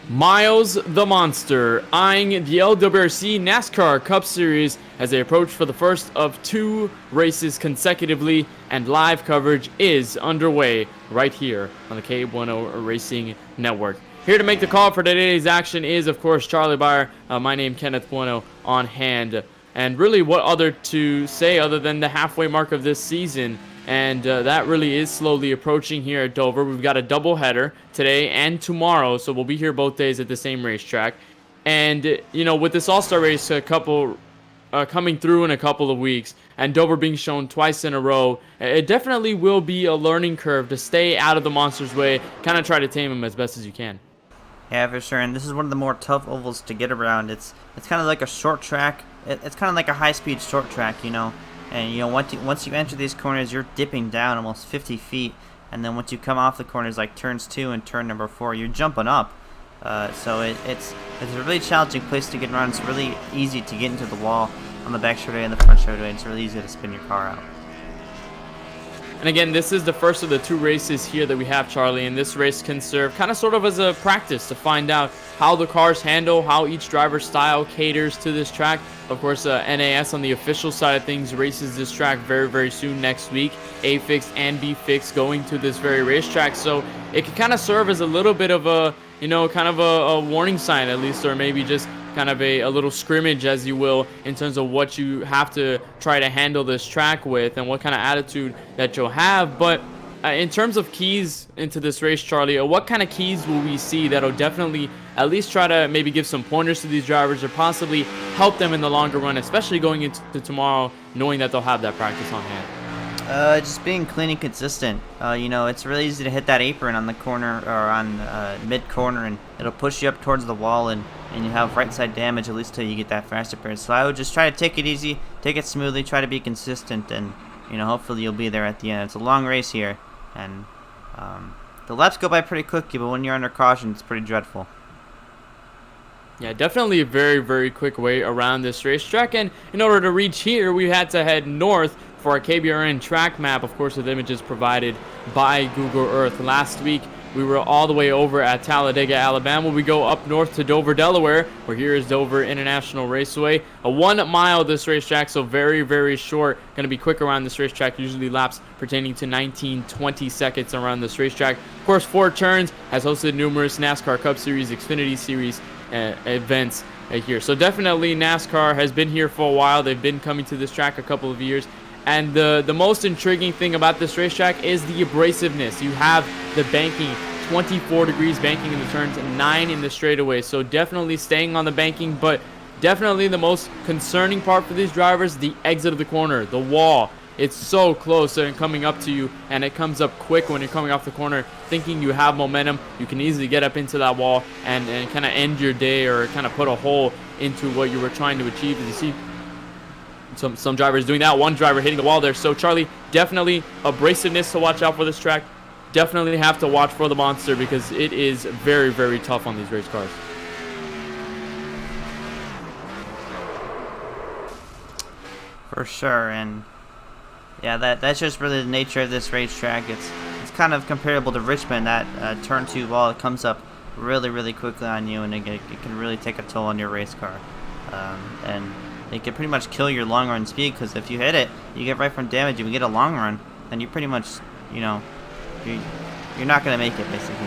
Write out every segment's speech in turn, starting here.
Miles the Monster eyeing the LWRC NASCAR Cup Series as they approach for the first of 2 races consecutively, and live coverage is underway right here on the K Bueno Racing Network. Here to make the call for today's action is, of course, Charlie Baier. My name, Kenneth Bueno, on hand. And really, what other to say other than the halfway mark of this season? And that really is slowly approaching here at Dover. We've got a doubleheader today and tomorrow, so we'll be here both days at the same racetrack. And, you know, with this All-Star race coming through in a couple of weeks, and Dover being shown twice in a row, it definitely will be a learning curve to stay out of the Monster's way, kind of try to tame him as best as you can. Yeah, for sure, and this is one of the more tough ovals to get around. It's kind of like a short track. It's kind of like a high-speed short track, you know. And you know, once you enter these corners, you're dipping down almost 50 feet, and then once you come off the corners, like turns 2 and turn number 4, you're jumping up. So it's a really challenging place to get around. It's really easy to get into the wall on the back straightaway and the front straightaway. It's really easy to spin your car out. And again, this is the first of the 2 races here that we have, Charlie, and this race can serve kind of sort of as a practice to find out how the cars handle, how each driver's style caters to this track. Of course, NAS on the official side of things races this track very, very soon next week. A-Fix and B-Fix going to this very racetrack, so it can kind of serve as a little bit of a, you know, kind of a warning sign at least, or maybe just kind of a little scrimmage, as you will, in terms of what you have to try to handle this track with and what kind of attitude that you'll have. But in terms of keys into this race, Charlie, what kind of keys will we see that'll definitely at least try to maybe give some pointers to these drivers or possibly help them in the longer run, especially going into tomorrow, knowing that they'll have that practice on hand? Just being clean and consistent. You know, it's really easy to hit that apron on the corner or on mid-corner, and it'll push you up towards the wall, and you have right side damage at least till you get that fast appearance. So I would just try to take it easy, take it smoothly, try to be consistent, and you know, hopefully you'll be there at the end. It's a long race here, and the laps go by pretty quickly, but when you're under caution, it's pretty dreadful. Yeah, definitely a very, very quick way around this racetrack, and in order to reach here, we had to head north for our KBRN track map, of course, with images provided by Google Earth. Last week, we were all the way over at Talladega, Alabama. We go up north to Dover, Delaware, where here is Dover International Raceway. A 1 mile this racetrack, so very, very short. Going to be quick around this racetrack, usually laps pertaining to 19-20 seconds around this racetrack. Of course, 4 turns, has hosted numerous NASCAR Cup Series, Xfinity Series events here. So definitely NASCAR has been here for a while. They've been coming to this track a couple of years. And the most intriguing thing about this racetrack is the abrasiveness. You have the banking, 24 degrees banking in the turns, 9 in the straightaway. So definitely staying on the banking, but definitely the most concerning part for these drivers, the exit of the corner, the wall. It's so close and coming up to you, and it comes up quick when you're coming off the corner, thinking you have momentum. You can easily get up into that wall and kind of end your day, or kind of put a hole into what you were trying to achieve. As you see some drivers doing that, one driver hitting the wall there. So Charlie, definitely abrasiveness to watch out for this track. Definitely have to watch for the Monster because it is very, very tough on these race cars. For sure, and yeah, that's just really the nature of this racetrack. It's kind of comparable to Richmond. That turn 2 wall, it comes up really, really quickly on you, and it can really take a toll on your race car. And it can pretty much kill your long run speed, because if you hit it, you get right front damage, you get a long run, then you pretty much, you know, you're not going to make it, basically.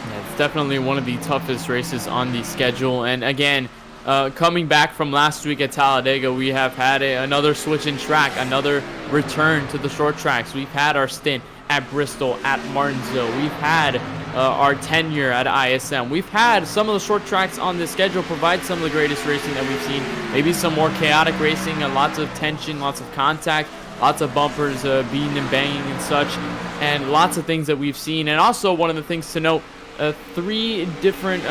Yeah, it's definitely one of the toughest races on the schedule. And again, coming back from last week at Talladega, we have had another switch in track, another return to the short tracks. We've had our stint at Bristol, at Martinsville. We've had our tenure at ISM. We've had some of the short tracks on the schedule provide some of the greatest racing that we've seen. Maybe some more chaotic racing and lots of tension, lots of contact, lots of bumpers beating and banging and such, and lots of things that we've seen. And also, one of the things to note, 3 different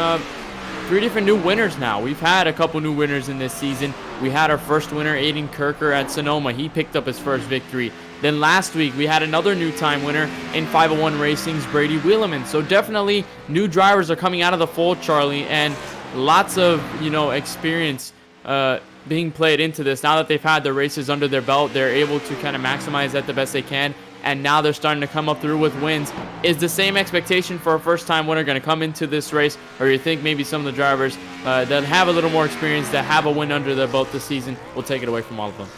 new winners now. We've had a couple new winners in this season. We had our first winner, Aiden Kirker, at Sonoma. He picked up his first victory. Then last week, we had another new time winner in 501 Racing's Brady Wheeleman. So definitely new drivers are coming out of the fold, Charlie, and lots of, you know, experience being played into this. Now that they've had the races under their belt, they're able to kind of maximize that the best they can and now they're starting to come up through with wins. Is the same expectation for a first-time winner going to come into this race, or you think maybe some of the drivers that have a little more experience, that have a win under their belt this season, will take it away from all of them?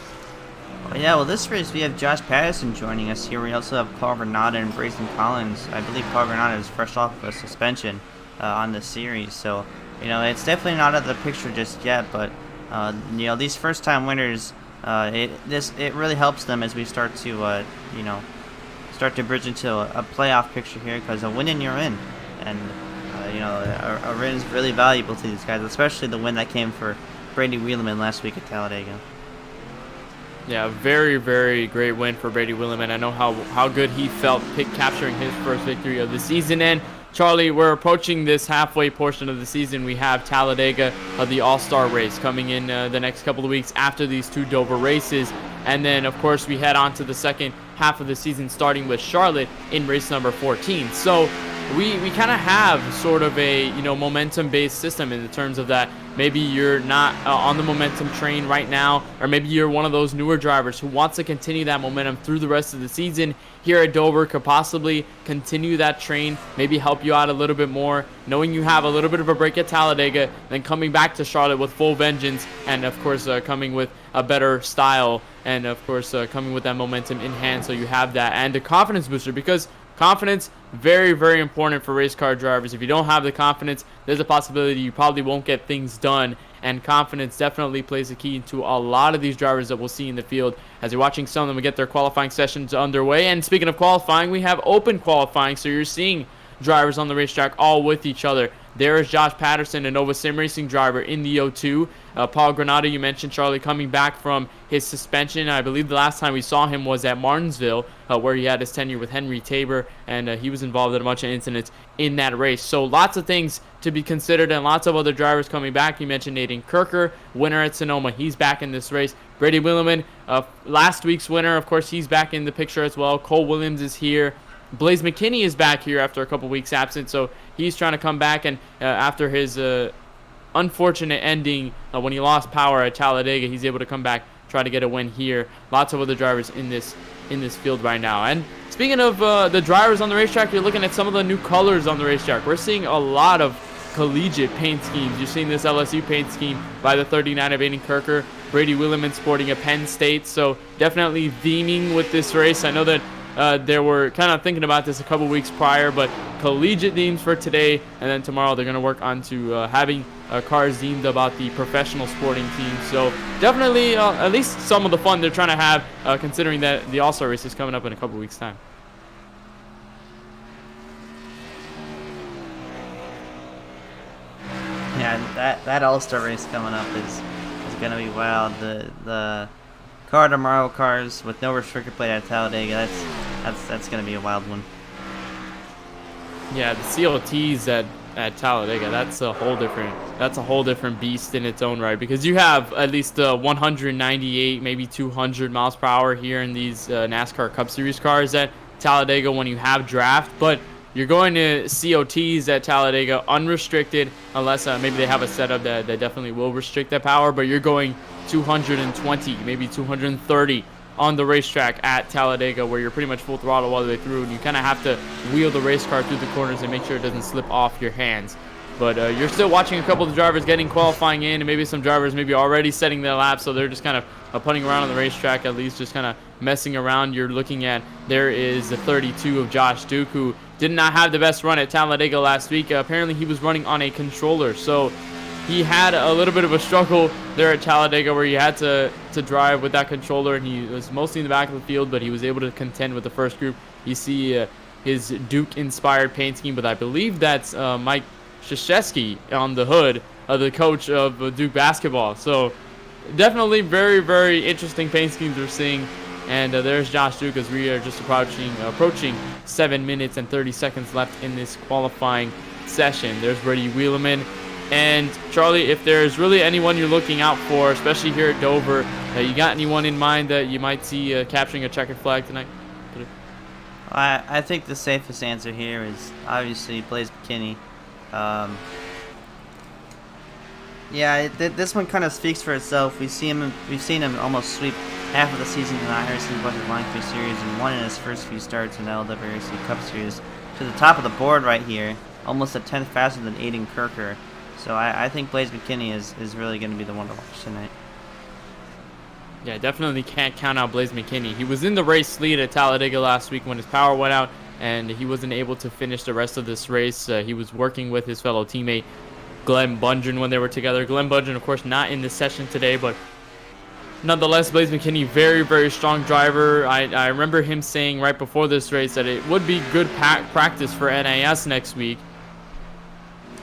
Yeah, well, this race we have Josh Patterson joining us here. We also have Paul Granada and Brayson Collins. I believe Paul Granada is fresh off of a suspension on the series, so it's definitely not out of the picture just yet. But these first-time winners, it really helps them as we start to start to bridge into a playoff picture here, because a win and you're in, and a win is really valuable to these guys, especially the win that came for Brady Wheeleman last week at Talladega. Yeah, very, very great win for Brady Wheeleman. I know how good he felt capturing his first victory of the season. And Charlie, we're approaching this halfway portion of the season. We have Talladega, the All-Star race, coming in the next couple of weeks after these 2 Dover races. And then, of course, we head on to the second half of the season, starting with Charlotte in race number 14. So we kind of have sort of a momentum-based system in the terms of that. Maybe you're not on the momentum train right now, or maybe you're one of those newer drivers who wants to continue that momentum through the rest of the season. Here at Dover could possibly continue that train, maybe help you out a little bit more, knowing you have a little bit of a break at Talladega, then coming back to Charlotte with full vengeance, and of course coming with a better style, and of course coming with that momentum in hand, so you have that, and a confidence booster, because confidence, very, very important for race car drivers. If you don't have the confidence, there's a possibility you probably won't get things done. And confidence definitely plays a key to a lot of these drivers that we'll see in the field as you're watching some of them get their qualifying sessions underway. And speaking of qualifying, we have open qualifying, so you're seeing drivers on the racetrack all with each other. There is Josh Patterson, a Nova Sim Racing driver in the O2. Paul Granada, you mentioned, Charlie, coming back from his suspension. I believe the last time we saw him was at Martinsville, where he had his tenure with Henry Tabor, and he was involved in a bunch of incidents in that race. So lots of things to be considered, and lots of other drivers coming back. You mentioned Nathan Kirker, winner at Sonoma. He's back in this race. Brady Wheeleman, last week's winner, of course, he's back in the picture as well. Cole Williams is here. Blaze McKinney is back here after a couple weeks absent, so he's trying to come back, and after his unfortunate ending when he lost power at Talladega, he's able to come back, try to get a win here. Lots of other drivers in this field right now. And speaking of the drivers on the racetrack, you're looking at some of the new colors on the racetrack. We're seeing a lot of collegiate paint schemes. You're seeing this LSU paint scheme by the 39 of Aiden Kirker. Brady Wheeleman sporting a Penn State, so definitely theming with this race. I know that they were kind of thinking about this a couple weeks prior, but collegiate themes for today, and then tomorrow they're going to work on to having cars themed about the professional sporting team. So definitely at least some of the fun they're trying to have, considering that the All-Star race is coming up in a couple weeks' time. Yeah, that All-Star race coming up is going to be wild. The car tomorrow cars with no restrictor plate at Talladega, that's going to be a wild one. Yeah, the CLTs at Talladega, that's a whole different beast in its own right, because you have at least 198, maybe 200 miles per hour here in these NASCAR Cup Series cars at Talladega when you have draft, but you're going to COTs at Talladega unrestricted, unless maybe they have a setup that definitely will restrict that power, but you're going 220, maybe 230 on the racetrack at Talladega, where you're pretty much full throttle all the way through, and you kind of have to wheel the race car through the corners and make sure it doesn't slip off your hands. But you're still watching a couple of the drivers getting qualifying in, and maybe some drivers maybe already setting their laps, so they're just kind of putting around on the racetrack, at least just kind of messing around. You're looking at, there is the 32 of Josh Duke, who did not have the best run at Talladega last week. Apparently he was running on a controller, so he had a little bit of a struggle there at Talladega, where he had to drive with that controller, and he was mostly in the back of the field, but he was able to contend with the first group. You see his Duke-inspired paint scheme, but I believe that's Mike Krzyzewski on the hood, the coach of Duke basketball. So definitely very, very interesting paint schemes we're seeing. And there's Josh Duke as we are just approaching 7 minutes and 30 seconds left in this qualifying session. There's Brady Wheeleman. And Charlie, if there's really anyone you're looking out for, especially here at Dover, you got anyone in mind that you might see capturing a checkered flag tonight? I think the safest answer here is obviously Blaze McKinney. Yeah, this one kind of speaks for itself. We've seen him almost sweep half of the season in the iRacing Budget Line 3 Series and won in his first few starts in the LWRC Cup Series. To the top of the board right here, almost a tenth faster than Aiden Kirker. So I think Blaze McKinney is really going to be the one to watch tonight. Yeah, definitely can't count out Blaze McKinney. He was in the race lead at Talladega last week when his power went out, and he wasn't able to finish the rest of this race. He was working with his fellow teammate Glenn Bundren when they were together. Glenn Bundren, of course, not in this session today, but nonetheless, Blaze McKinney, very, very strong driver. I remember him saying right before this race that it would be good practice for NAS next week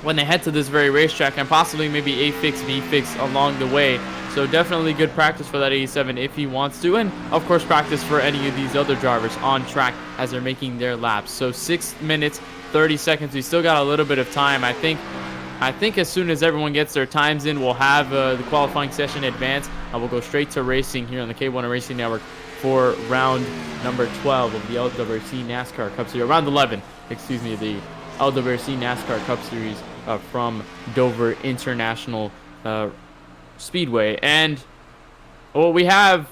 when they head to this very racetrack, and possibly maybe A fix, B fix along the way. So definitely good practice for that 87 if he wants to, and of course practice for any of these other drivers on track as they're making their laps. So 6 minutes 30 seconds. We still got a little bit of time. I think as soon as everyone gets their times in, we'll have the qualifying session advance, and we'll go straight to racing here on the K1 Racing Network for round number 12 of the LWRC NASCAR Cup Series. Round 11, excuse me, the LWRC NASCAR Cup Series from Dover International Speedway. And well, we have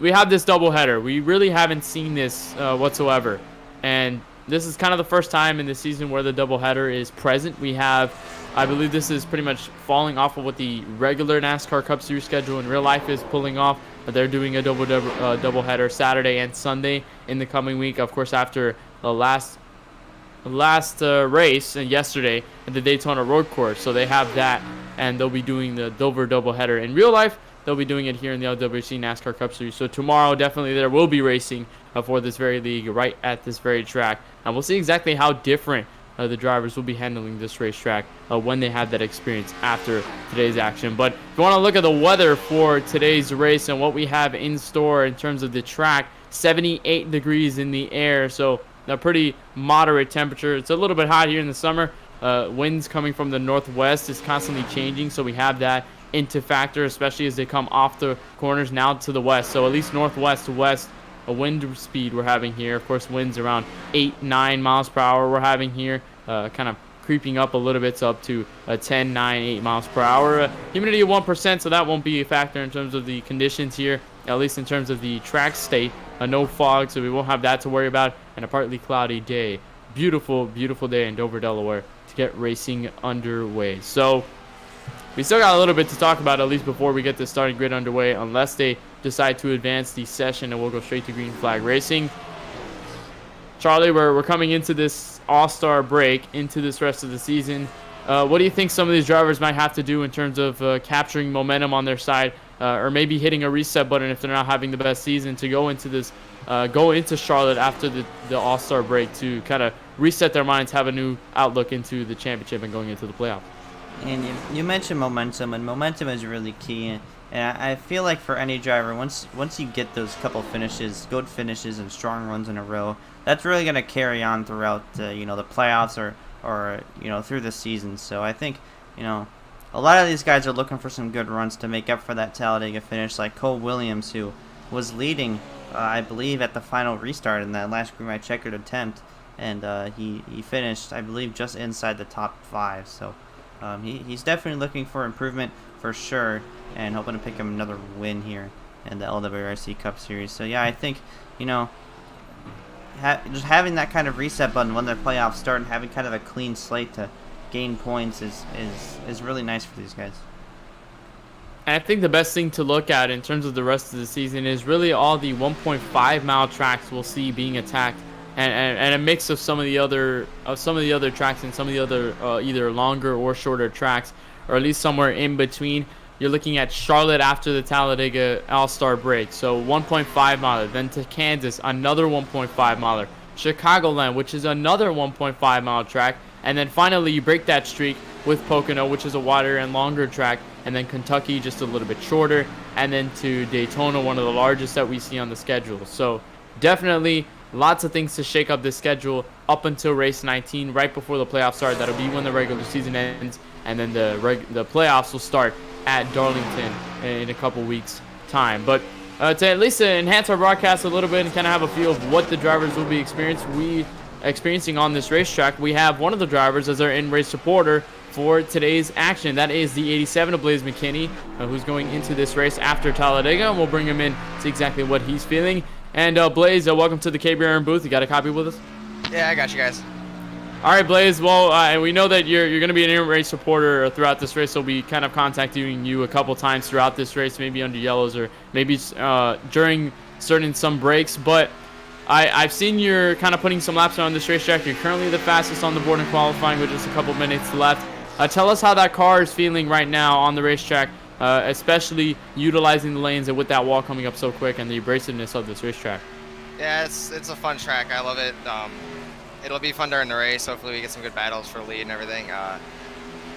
this doubleheader. We really haven't seen this whatsoever, and this is kind of the first time in the season where the doubleheader is present. We have, I believe this is pretty much falling off of what the regular NASCAR Cup Series schedule in real life is pulling off. They're doing a doubleheader Saturday and Sunday in the coming week. Of course, after the last race and yesterday at the Daytona Road Course, so they have that, and they'll be doing the Dover doubleheader in real life. They'll be doing it here in the LWRC NASCAR Cup Series. So tomorrow, definitely there will be racing for this very league right at this very track, and we'll see exactly how different the drivers will be handling this racetrack when they have that experience after today's action. But if you want to look at the weather for today's race and what we have in store in terms of the track, 78 degrees in the air, so a pretty moderate temperature. It's a little bit hot here in the summer. Winds coming from the northwest is constantly changing, so we have that into factor, especially as they come off the corners now to the west. So at least northwest to west, a wind speed we're having here. Of course, winds around 8-9 miles per hour we're having here, kind of creeping up a little bit, so up to 10, 9, 8 miles per hour. Humidity of 1%, so that won't be a factor in terms of the conditions here, at least in terms of the track state. No fog, so we won't have that to worry about, and a partly cloudy day. Beautiful, beautiful day in Dover, Delaware to get racing underway. So we still got a little bit to talk about, at least before we get the starting grid underway, unless they decide to advance the session, and we'll go straight to green flag racing. Charlie, we're coming into this all-star break, into this rest of the season. What do you think some of these drivers might have to do in terms of capturing momentum on their side, or maybe hitting a reset button if they're not having the best season, to go into Charlotte after the all-star break to kind of reset their minds, have a new outlook into the championship and going into the playoffs? And you mentioned momentum, and momentum is really key. And I feel like for any driver, once you get those couple finishes, good finishes and strong runs in a row, that's really going to carry on throughout the playoffs or through the season. So I think a lot of these guys are looking for some good runs to make up for that Talladega finish, like Cole Williams, who was leading, I believe, at the final restart in that last green light checkered attempt, and he finished, I believe, just inside the top 5. So he's definitely looking for improvement for sure, and hoping to pick up another win here in the LWRC Cup Series. So yeah, I think just having that kind of reset button when the playoffs start and having kind of a clean slate to gain points is really nice for these guys. And I think the best thing to look at in terms of the rest of the season is really all the 1.5 mile tracks we'll see being attacked, and a mix of some of the other tracks and some of the other either longer or shorter tracks, or at least somewhere in between. You're looking at Charlotte after the Talladega All-Star break, so 1.5 miler. Then to Kansas, another 1.5 miler. Chicagoland, which is another 1.5 mile track. And then finally, you break that streak with Pocono, which is a wider and longer track. And then Kentucky, just a little bit shorter. And then to Daytona, one of the largest that we see on the schedule. So definitely lots of things to shake up this schedule up until race 19, right before the playoffs start. That'll be when the regular season ends. And then the playoffs will start at Darlington in a couple weeks' time. But to at least enhance our broadcast a little bit and kind of have a feel of what the drivers will be experiencing on this racetrack, we have one of the drivers as our in-race supporter for today's action. That is the 87 of Blaze McKinney, who's going into this race after Talladega, and we'll bring him in to exactly what he's feeling. And Blaze, welcome to the KBRN booth. You got a copy with us? Yeah, I got you guys. All right, Blaze. Well, and we know that you're going to be an in-race supporter throughout this race, so we'll be kind of contacting you a couple times throughout this race, maybe under yellows or maybe during some breaks. But I've seen you're kind of putting some laps on this racetrack. You're currently the fastest on the board in qualifying with just a couple minutes left. Tell us how that car is feeling right now on the racetrack, especially utilizing the lanes and with that wall coming up so quick and the abrasiveness of this racetrack. Yeah, it's a fun track. I love it. It'll be fun during the race. Hopefully we get some good battles for lead and everything.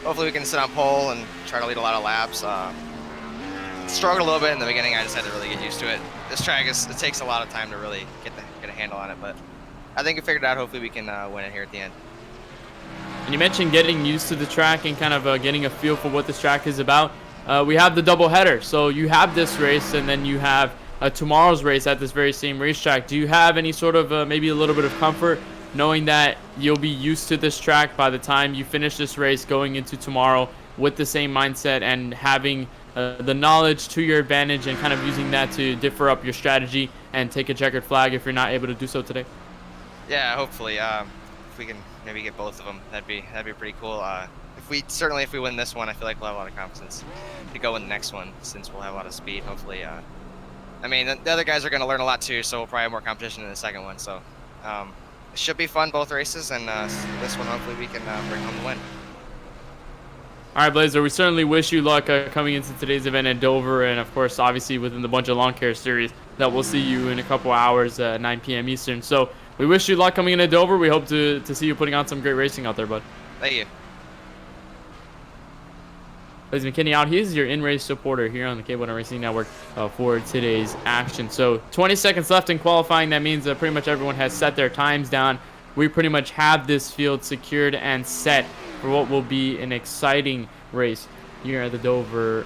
Hopefully we can sit on pole and try to lead a lot of laps. Struggled a little bit in the beginning. I just had to really get used to it. This track it takes a lot of time to really get a handle on it, but I think we figured it out. Hopefully we can win it here at the end. And you mentioned getting used to the track and kind of getting a feel for what this track is about. We have the doubleheader, so you have this race and then you have tomorrow's race at this very same racetrack. Do you have any sort of maybe a little bit of comfort knowing that you'll be used to this track by the time you finish this race going into tomorrow with the same mindset and having the knowledge to your advantage and kind of using that to differ up your strategy and take a checkered flag if you're not able to do so today? Yeah, hopefully. If we can maybe get both of them, that'd be pretty cool. If we win this one, I feel like we'll have a lot of confidence to go in the next one since we'll have a lot of speed. Hopefully, I mean the other guys are going to learn a lot too, so we'll probably have more competition in the second one. So it should be fun both races, and this one hopefully we can bring home the win. All right, Blazer, we certainly wish you luck coming into today's event at Dover, and of course, obviously within the Bunch of Lawn Care series that we'll see you in a couple hours at 9 p.m. Eastern. So we wish you luck coming in at Dover. We hope to see you putting on some great racing out there, bud. Thank you. Blaze McKinney out. He is your in-race supporter here on the KBRN Racing Network for today's action. So 20 seconds left in qualifying. That means pretty much everyone has set their times down. We pretty much have this field secured and set for what will be an exciting race here at the Dover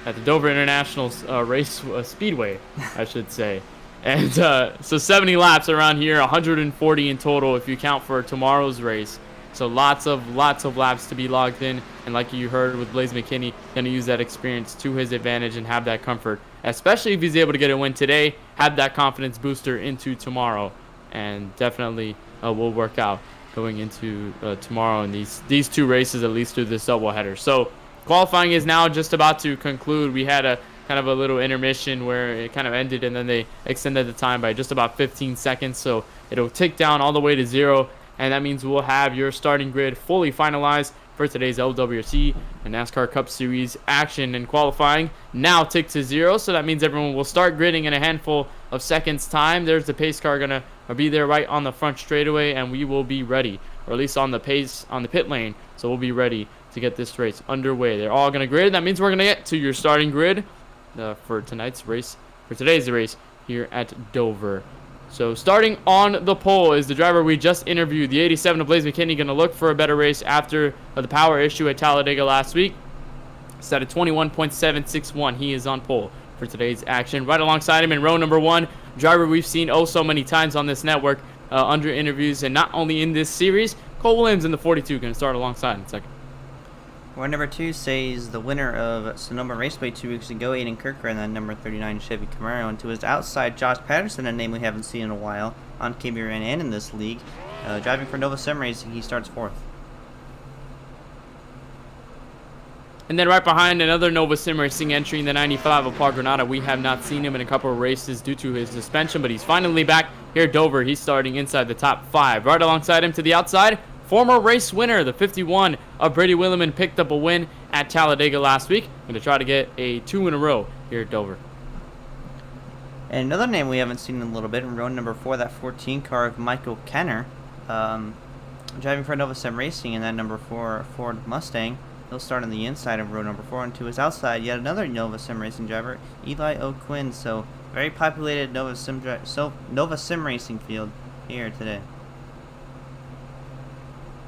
International Race Speedway, I should say. And so 70 laps around here, 140 in total if you count for tomorrow's race. So lots of laps to be logged in, and like you heard with Blaze McKinney, going to use that experience to his advantage and have that comfort, especially if he's able to get a win today, have that confidence booster into tomorrow, and definitely will work out going into tomorrow in these two races, at least through this doubleheader. So qualifying is now just about to conclude. We had a kind of a little intermission where it kind of ended, and then they extended the time by just about 15 seconds, so it'll tick down all the way to 0. And that means we'll have your starting grid fully finalized for today's LWRC and NASCAR Cup Series action. And qualifying now tick to 0, so that means everyone will start gridding in a handful of seconds time. There's the pace car gonna be there right on the front straightaway, and we will be ready, or at least on the pit lane, so we'll be ready to get this race underway. They're all gonna grid. That means we're gonna get to your starting grid for today's race here at Dover. So starting on the pole is the driver we just interviewed, the 87 of Blaze McKinney, going to look for a better race after the power issue at Talladega last week. Set at 21.761. He is on pole for today's action. Right alongside him in row number 1, driver we've seen so many times on this network under interviews, and not only in this series, Cole Williams in the 42 going to start alongside in second. Row number 2 says the winner of Sonoma Raceway 2 weeks ago, Aiden Kirker, and then number 39 Chevy Camaro. And to his outside, Josh Patterson, a name we haven't seen in a while on KBRN and in this league. Driving for Nova Sim Racing, he starts 4th. And then right behind, another Nova Sim Racing entry in the 95 of Paul Granada. We have not seen him in a couple of races due to his suspension, but he's finally back here at Dover. He's starting inside the top 5. Right alongside him to the outside, former race winner, the 51 of Brady Williman, picked up a win at Talladega last week. Going to try to get a 2 in a row here at Dover. And another name we haven't seen in a little bit, in row number 4, that 14 car of Michael Kenner, driving for Nova Sim Racing in that number 4 Ford Mustang. He'll start on the inside of row number 4, and to his outside, yet another Nova Sim Racing driver, Eli O'Quinn. So very populated Nova Sim Racing field here today.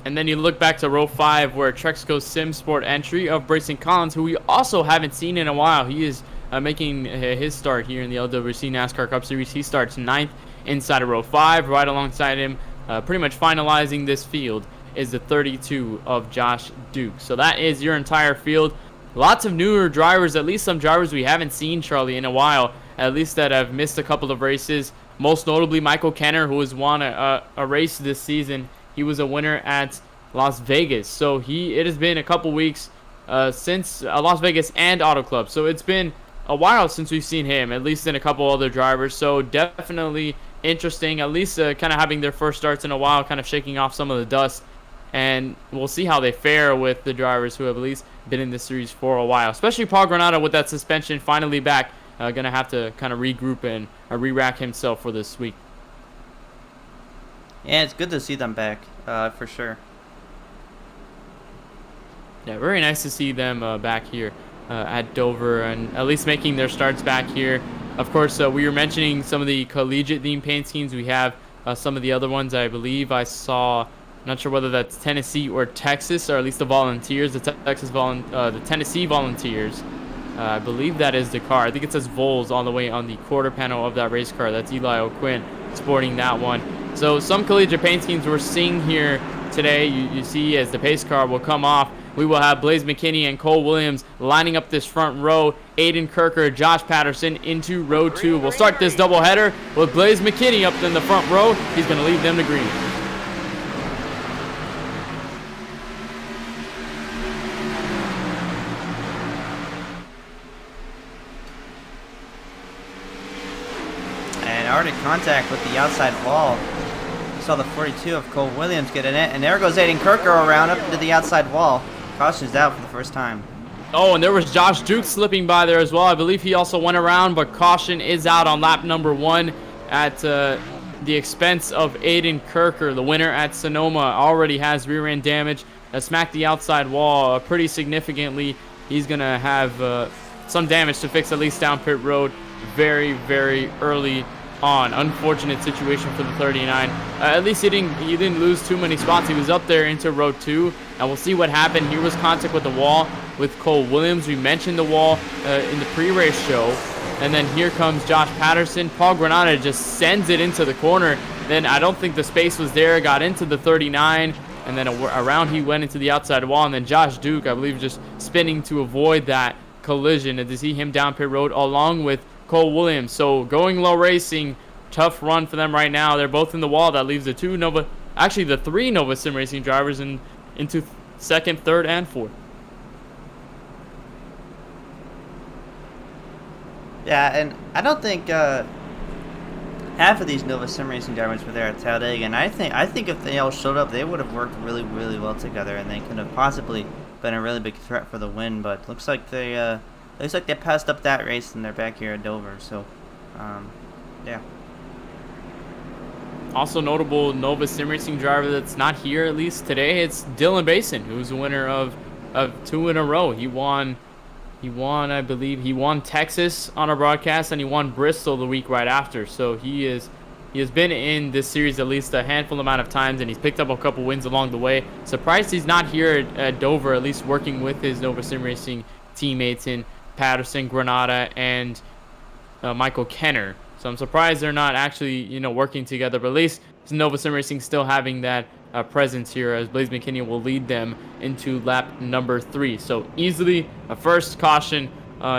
And then you look back to row 5, where Trexco Sim Sport entry of Brayson Collins, who we also haven't seen in a while. He is making his start here in the LWRC NASCAR Cup Series. He starts 9th inside of row 5. Right alongside him, pretty much finalizing this field, is the 32 of Josh Duke. So that is your entire field. Lots of newer drivers, at least some drivers we haven't seen, Charlie, in a while, at least that have missed a couple of races. Most notably, Michael Kenner, who has won a race this season. He was a winner at Las Vegas. So it has been a couple weeks since Las Vegas and Auto Club. So it's been a while since we've seen him, at least in a couple other drivers. So definitely interesting, at least kind of having their first starts in a while, kind of shaking off some of the dust. And we'll see how they fare with the drivers who have at least been in this series for a while, especially Paul Granado with that suspension finally back. Going to have to kind of regroup and re-rack himself for this week. Yeah, it's good to see them back, for sure. Yeah, very nice to see them back here at Dover and at least making their starts back here. Of course, we were mentioning some of the collegiate theme paint schemes. We have some of the other ones. I believe I saw, not sure whether that's Tennessee or Texas, or at least the Volunteers, the Tennessee Volunteers. I believe that is the car. I think it says Vols all the way on the quarter panel of that race car. That's Eli O'Quinn sporting that one. So some collegiate paint schemes we're seeing here today. You see as the pace car will come off, we will have Blaze McKinney and Cole Williams lining up this front row. Aiden Kirker, Josh Patterson into row 2. We'll start this doubleheader with Blaze McKinney up in the front row. He's going to lead them to green. Already contact with the outside wall. We saw the 42 of Cole Williams get in it, and there goes Aiden Kirker around up into the outside wall. Caution's out for the first time. Oh, and there was Josh Duke slipping by there as well. I believe he also went around, but caution is out on lap number 1 at the expense of Aiden Kirker. The winner at Sonoma already has rear end damage. Smacked the outside wall pretty significantly. He's going to have some damage to fix, at least down pit road very, very early on. Unfortunate situation for the 39. At least he didn't lose too many spots. He was up there into row 2, and we'll see what happened. Here was contact with the wall with Cole Williams. We mentioned the wall in the pre-race show, and then here comes Josh Patterson. Paul Granada just sends it into the corner. Then I don't think the space was there. Got into the 39, and then around he went into the outside wall, and then Josh Duke, I believe, just spinning to avoid that collision, and to see him down pit road along with Cole Williams. So going low racing, tough run for them right now. They're both in the wall. That leaves the three Nova Sim Racing drivers into second, third, and fourth. Yeah, and I don't think half of these Nova Sim Racing drivers were there at Talladega, and I think if they all showed up, they would have worked really, really well together, and they could have possibly been a really big threat for the win. But looks like they passed up that race, and they're back here at Dover. So, yeah. Also notable Nova Sim Racing driver that's not here, at least today, it's Dylan Basin, who's the winner of 2 in a row. He won, I believe, he won Texas on our broadcast, and he won Bristol the week right after. So he has been in this series at least a handful amount of times, and he's picked up a couple wins along the way. Surprised he's not here at Dover, at least working with his Nova Sim Racing teammates in Patterson, Granada, and Michael Kenner. So I'm surprised they're not actually, working together. But at least Nova Sim Racing still having that presence here, as Blaze McKinney will lead them into lap number 3. So easily a first caution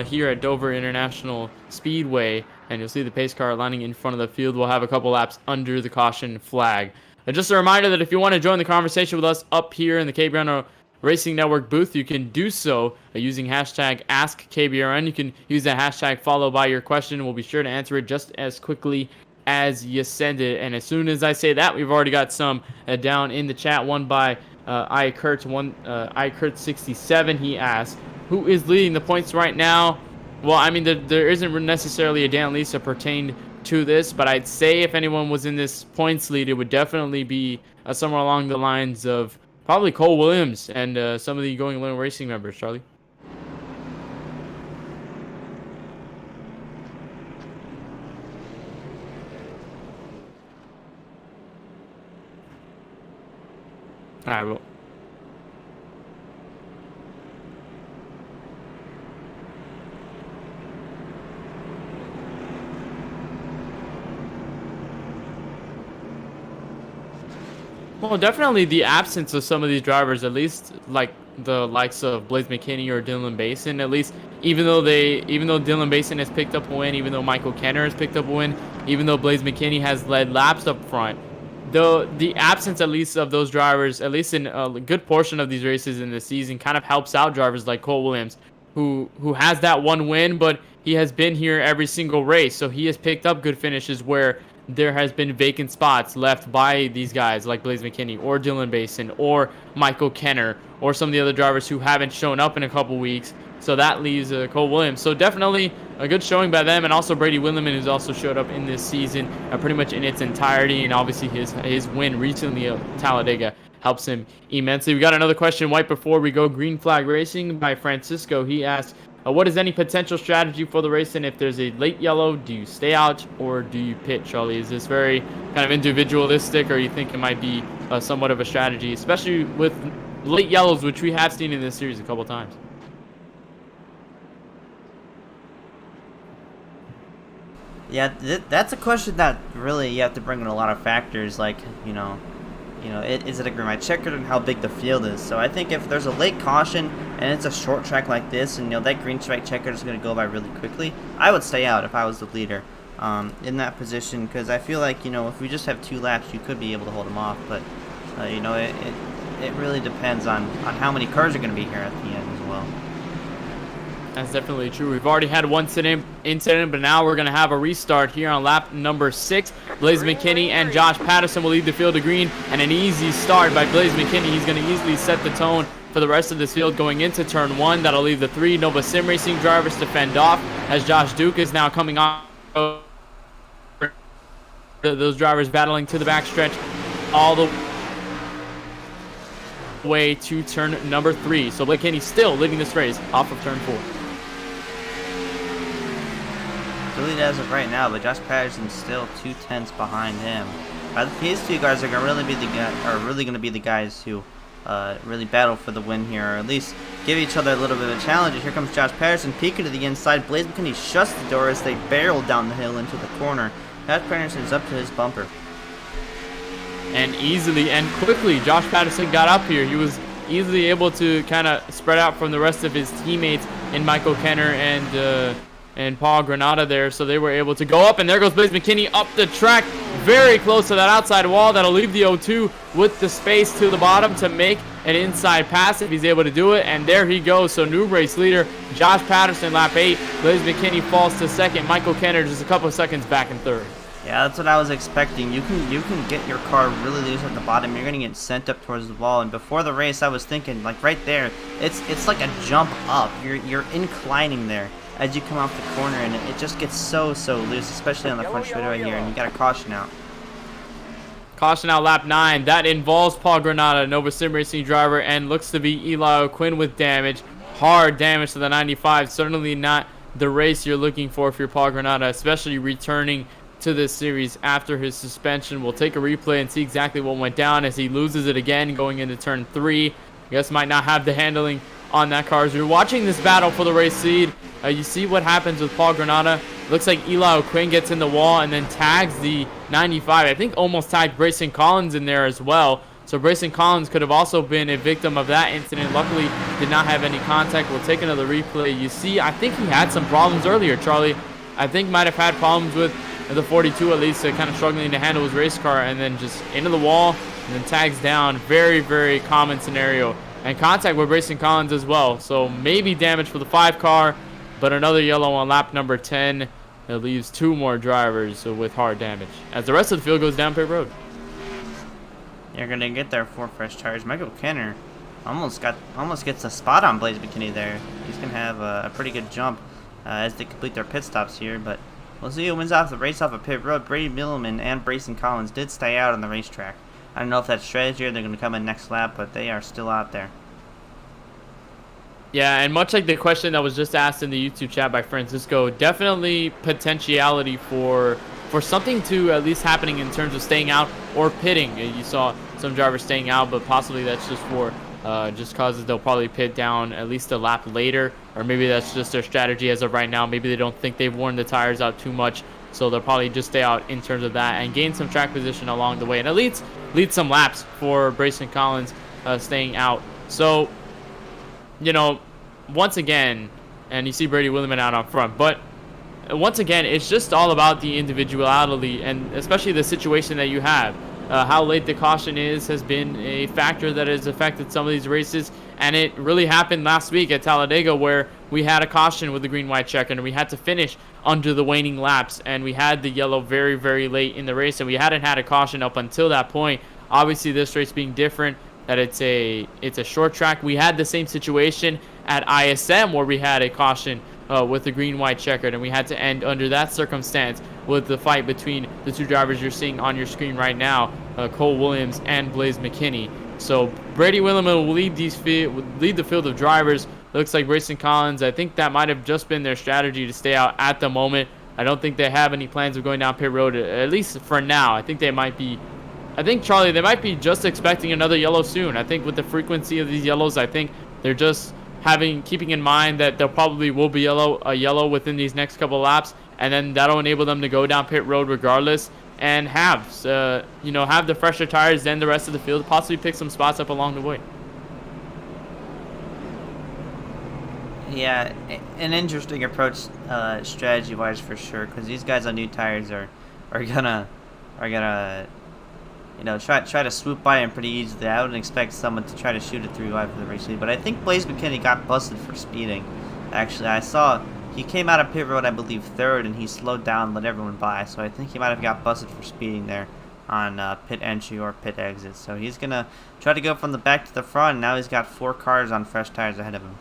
here at Dover International Speedway. And you'll see the pace car lining in front of the field. We'll have a couple laps under the caution flag. And just a reminder that if you want to join the conversation with us up here in the KBRN Racing Network booth, you can do so using hashtag AskKBRN. You can use that hashtag followed by your question. We'll be sure to answer it just as quickly as you send it. And as soon as I say that, we've already got some down in the chat. One by iKurt67. He asks, who is leading the points right now? Well, I mean, there isn't necessarily a Dan Lisa pertained to this, but I'd say if anyone was in this points lead, it would definitely be somewhere along the lines of probably Cole Williams and some of the Going Low Racing members, Charlie. All right, well. Well, definitely the absence of some of these drivers, at least like the likes of Blaze McKinney or Dylan Basin, at least even though Dylan Basin has picked up a win, even though Michael Kenner has picked up a win, even though Blaze McKinney has led laps up front, the absence at least of those drivers, at least in a good portion of these races in the season, kind of helps out drivers like Cole Williams, who has that one win, but he has been here every single race, so he has picked up good finishes where there has been vacant spots left by these guys like Blaze McKinney or Dylan Basin or Michael Kenner or some of the other drivers who haven't shown up in a couple weeks. So that leaves Cole Williams. So definitely a good showing by them, and also Brady Williman, who's also showed up in this season pretty much in its entirety, and obviously his win recently at Talladega helps him immensely. We got another question right before we go. Green Flag Racing by Francisco. He asked, what is any potential strategy for the race, and if there's a late yellow, do you stay out or do you pit, Charlie? Is this very kind of individualistic, or you think it might be somewhat of a strategy, especially with late yellows, which we have seen in this series a couple times? Yeah, that's a question that really you have to bring in a lot of factors, like, is it a green light checkered and how big the field is. So I think if there's a late caution and it's a short track like this, and that green flag checkered is going to go by really quickly, I would stay out if I was the leader in that position, because I feel like if we just have 2 laps, you could be able to hold them off. But it really depends on how many cars are going to be here at the end as well. That's definitely true. We've already had one incident, but now we're going to have a restart here on lap number 6. Blaze McKinney and Josh Patterson will lead the field to green, and an easy start by Blaze McKinney. He's going to easily set the tone for the rest of this field going into turn 1. That'll leave the 3 Nova Sim Racing drivers to fend off, as Josh Duke is now coming on. Those drivers battling to the backstretch all the way to turn number 3. So Blake Kenny still leading this race off of turn 4. Lead as of right now, but Josh Patterson's still 2/10 behind him. These 2 guys are really going to be the guys who really battle for the win here, or at least give each other a little bit of a challenge. And here comes Josh Patterson peeking to the inside. Blaze McKinney shuts the door as they barrel down the hill into the corner. Josh Patterson is up to his bumper. And easily and quickly, Josh Patterson got up here. He was easily able to kind of spread out from the rest of his teammates in Michael Kenner and Paul Granada there, so they were able to go up, and there goes Blaze McKinney up the track, very close to that outside wall. That'll leave the 0-2 with the space to the bottom to make an inside pass if he's able to do it, and there he goes. So new race leader Josh Patterson, lap 8. Blaze McKinney falls to 2nd. Michael Kenner just a couple of seconds back in 3rd. Yeah, that's what I was expecting. You can get your car really loose at the bottom. You're gonna get sent up towards the wall. And before the race, I was thinking, like right there, it's like a jump up. You're inclining there as you come off the corner, and it just gets so loose, especially on the front straightaway here, and you got a caution out. Caution out lap 9. That involves Paul Granada, Nova Sim Racing driver, and looks to be Eli O'Quinn with damage. Hard damage to the 95. Certainly not the race you're looking for if you're Paul Granada, especially returning to this series after his suspension. We'll take a replay and see exactly what went down as he loses it again going into turn 3. I guess might not have the handling on that car. As you're watching this battle for the race lead, you see what happens with Paul Granada. Looks like Eli O'Quinn gets in the wall and then tags the 95. I think almost tagged Brayson Collins in there as well. So Brayson Collins could have also been a victim of that incident. Luckily, did not have any contact. We'll take another replay. You see, I think he had some problems earlier, Charlie. I think might have had problems with the 42 at least, kind of struggling to handle his race car, and then just into the wall and then tags down. Very, very common scenario. And contact with Brayson Collins as well. So maybe damage for the 5 car, but another yellow on lap number 10. It leaves 2 more drivers with hard damage as the rest of the field goes down pit road. You're gonna get there 4 fresh tires. Michael Kenner almost gets a spot on Blaze McKinney there. He's gonna have a pretty good jump as they complete their pit stops here, but we'll see who wins off the race off of pit road. Brady Milliman and Brayson Collins did stay out on the racetrack. I don't know if that's strategy or they're going to come in next lap, but they are still out there. Yeah, and much like the question that was just asked in the YouTube chat by Francisco, definitely potentiality for something to at least happening in terms of staying out or pitting. You saw some drivers staying out, but possibly that's just for just causes they'll probably pit down at least a lap later, or maybe that's just their strategy as of right now. Maybe they don't think they've worn the tires out too much So they'll probably just stay out in terms of that and gain some track position along the way, and at least lead some laps for Brayson Collins staying out. So, you know, once again, and you see Brady Williman out on front, but once again, it's just all about the individuality, and especially the situation that you have. How late the caution has been a factor that has affected some of these races, and it really happened last week at Talladega, where we had a caution with the green-white checker, and we had to finish under the waning laps, and we had the yellow very, very late in the race, and we hadn't had a caution up until that point. Obviously, this race being different, that it's a short track. We had the same situation at ISM where we had a caution with the green-white checkered, and we had to end under that circumstance with the fight between the two drivers you're seeing on your screen right now, Cole Williams and Blaze McKinney. So Brady Williman will lead the field of drivers. Looks like Brayson Collins, I think that might have just been their strategy to stay out at the moment. I don't think they have any plans of going down pit road, at least for now. I think, Charlie, they might be just expecting another yellow soon. I think with the frequency of these yellows, I think they're just keeping in mind that there probably will be a yellow within these next couple laps, and then that'll enable them to go down pit road regardless and have the fresher tires than the rest of the field, possibly pick some spots up along the way. Yeah, an interesting approach strategy-wise for sure, because these guys on new tires are gonna try to swoop by him pretty easily. I wouldn't expect someone to try to shoot it through after the race lead, but I think Blaze McKinney got busted for speeding. Actually, I saw he came out of pit road, I believe, third, and he slowed down, let everyone by. So I think he might have got busted for speeding there on pit entry or pit exit. So he's gonna try to go from the back to the front. And now he's got 4 cars on fresh tires ahead of him.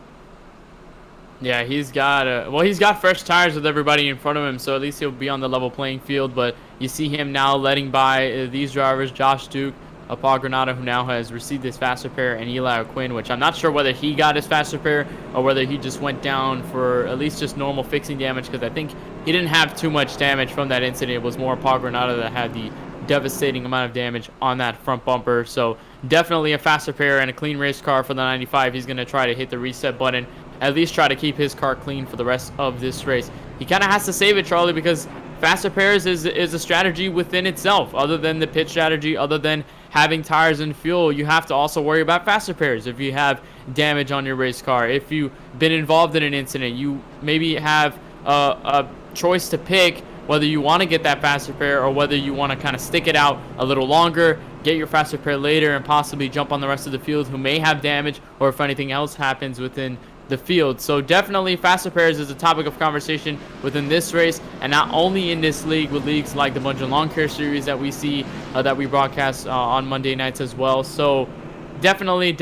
Yeah, he's got fresh tires with everybody in front of him, so at least he'll be on the level playing field. But you see him now letting by these drivers, Josh Duke, Paul Granado, who now has received his faster pair, and Eli O'Quinn, which I'm not sure whether he got his faster pair or whether he just went down for at least just normal fixing damage, because I think he didn't have too much damage from that incident. It was more Paul Granado that had the devastating amount of damage on that front bumper. So definitely a faster pair and a clean race car for the 95. He's going to try to hit the reset button, at least try to keep his car clean for the rest of this race. He kind of has to save it, Charlie, because faster pairs is a strategy within itself. Other than the pit strategy, other than having tires and fuel, you have to also worry about faster pairs. If you have damage on your race car, if you've been involved in an incident, you maybe have a choice to pick whether you want to get that faster pair or whether you want to kind of stick it out a little longer, get your faster pair later, and possibly jump on the rest of the field who may have damage, or if anything else happens within the field. So definitely faster pairs is a topic of conversation within this race, and not only in this league, with leagues like the Bunch of Lawn Care Series that we see that we broadcast on Monday nights as well. So definitely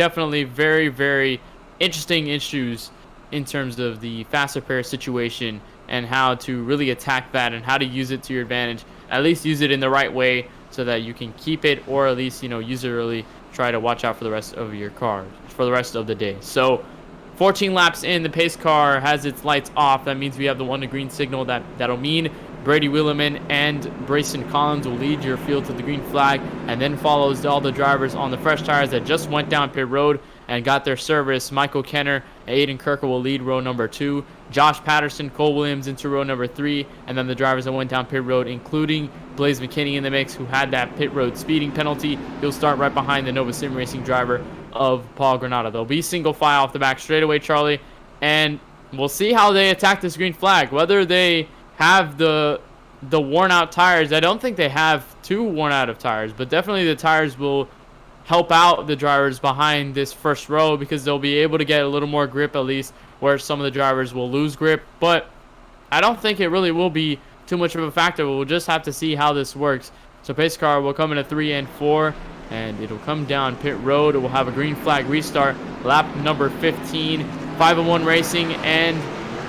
very, very interesting issues in terms of the faster pair situation and how to really attack that and how to use it to your advantage. At least use it in the right way so that you can keep it, or at least use it early. Try to watch out for the rest of your cars for the rest of the day. So 14 laps in, the pace car has its lights off. That means we have the 1 to green signal. That'll mean Brady Williman and Brayson Collins will lead your field to the green flag, and then follows all the drivers on the fresh tires that just went down pit road and got their service. Michael Kenner and Aiden Kirker will lead row number 2. Josh Patterson, Cole Williams into row number 3, and then the drivers that went down pit road, including Blaze McKinney in the mix, who had that pit road speeding penalty. He'll start right behind the Nova Sim Racing driver of Paul Granado. They'll be single file off the back straightaway, Charlie, and we'll see how they attack this green flag. Whether they have the worn out tires, I don't think they have too worn out of tires, but definitely the tires will help out the drivers behind this first row, because they'll be able to get a little more grip, at least, where some of the drivers will lose grip. But I don't think it really will be too much of a factor. We'll just have to see how this works. So pace car will come in at 3 and 4, and it'll come down pit road. It will have a green flag restart, lap number 15. 5-1 Racing and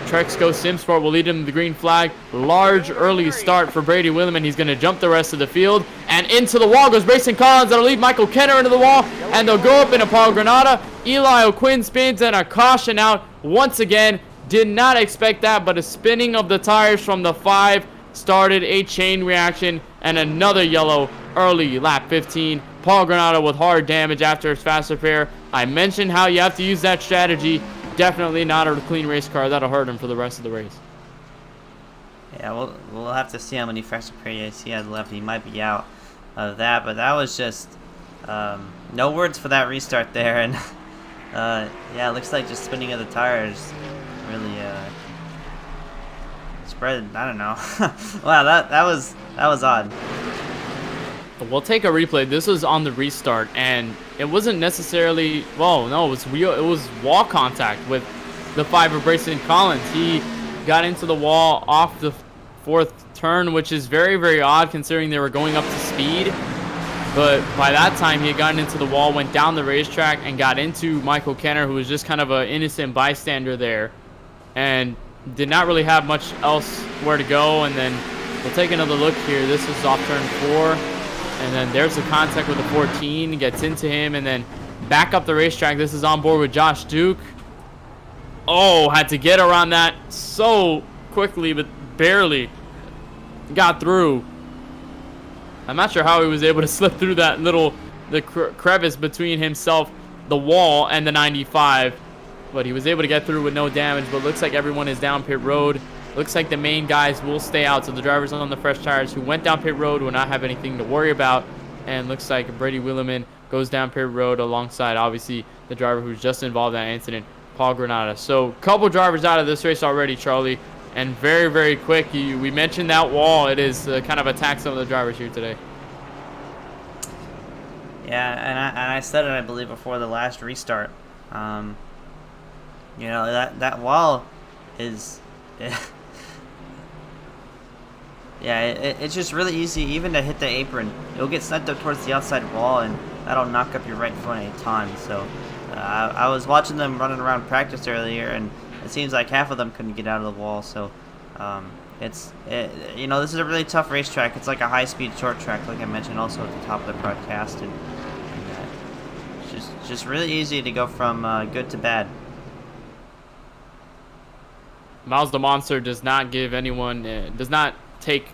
Trexco Simsport will lead him to the green flag. Large early start for Brady Williman. He's going to jump the rest of the field. And into the wall goes Brayson Collins. That'll lead Michael Kenner into the wall. And they'll go up into Paul Granada. Eli O'Quinn spins, and a caution out once again. Did not expect that, but a spinning of the tires from the 5 started a chain reaction, and another yellow early lap 15. Paul Granado with hard damage after his faster pair. I mentioned how you have to use that strategy. Definitely not a clean race car. That'll hurt him for the rest of the race. Yeah, we'll have to see how many fracture periods he has left. He might be out of that, but that was just no words for that restart there, and yeah, it looks like just spinning of the tires really spread. I don't know. Wow, that was odd. We'll take a replay. This was on the restart, and it wasn't necessarily, well, no, it was wall contact with the 5 of Brayson Collins. He got into the wall off the 4th turn, which is very, very odd considering they were going up to speed. But by that time, he had gotten into the wall, went down the racetrack, and got into Michael Kenner, who was just kind of an innocent bystander there, and did not really have much else where to go. And then we'll take another look here. This is off turn 4. And then there's the contact with the 14, gets into him, and then back up the racetrack. This is on board with Josh Duke. Oh, had to get around that so quickly, but barely got through. I'm not sure how he was able to slip through that the crevice between himself, the wall, and the 95. But he was able to get through with no damage, but looks like everyone is down pit road. Looks like the main guys will stay out, so the drivers on the fresh tires who went down pit road will not have anything to worry about. And looks like Brady Willeman goes down pit road alongside, obviously, the driver who's just involved in that incident, Paul Granada. So, couple drivers out of this race already, Charlie, and very, very quick. We mentioned that wall. It is kind of attacked some of the drivers here today. Yeah, and I said it, I believe, before the last restart. You know, that wall is... Yeah, it's just really easy even to hit the apron. You'll get sent up towards the outside wall, and that'll knock up your right foot any time. So I was watching them running around practice earlier, and it seems like half of them couldn't get out of the wall. So you know, this is a really tough racetrack. It's like a high-speed short track, like I mentioned also at the top of the broadcast, and it's just really easy to go from good to bad. Miles the Monster does not give anyone, does not take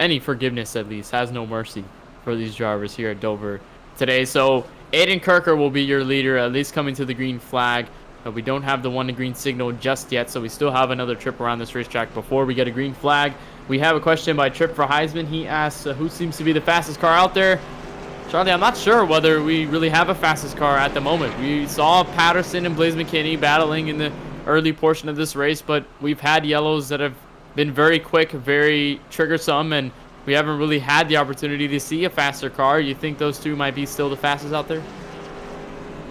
any forgiveness, at least, has no mercy for these drivers here at Dover today. So Aiden Kirker will be your leader, at least coming to the green flag. We don't have the 1 to green signal just yet, so we still have another trip around this racetrack before we get a green flag. We have a question by Trip for Heisman. He asks, who seems to be the fastest car out there? Charlie, I'm not sure whether we really have a fastest car at the moment. We saw Patterson and Blaze McKinney battling in the early portion of this race, but we've had yellows that have been very quick, very triggersome, and we haven't really had the opportunity to see a faster car. You think those two might be still the fastest out there?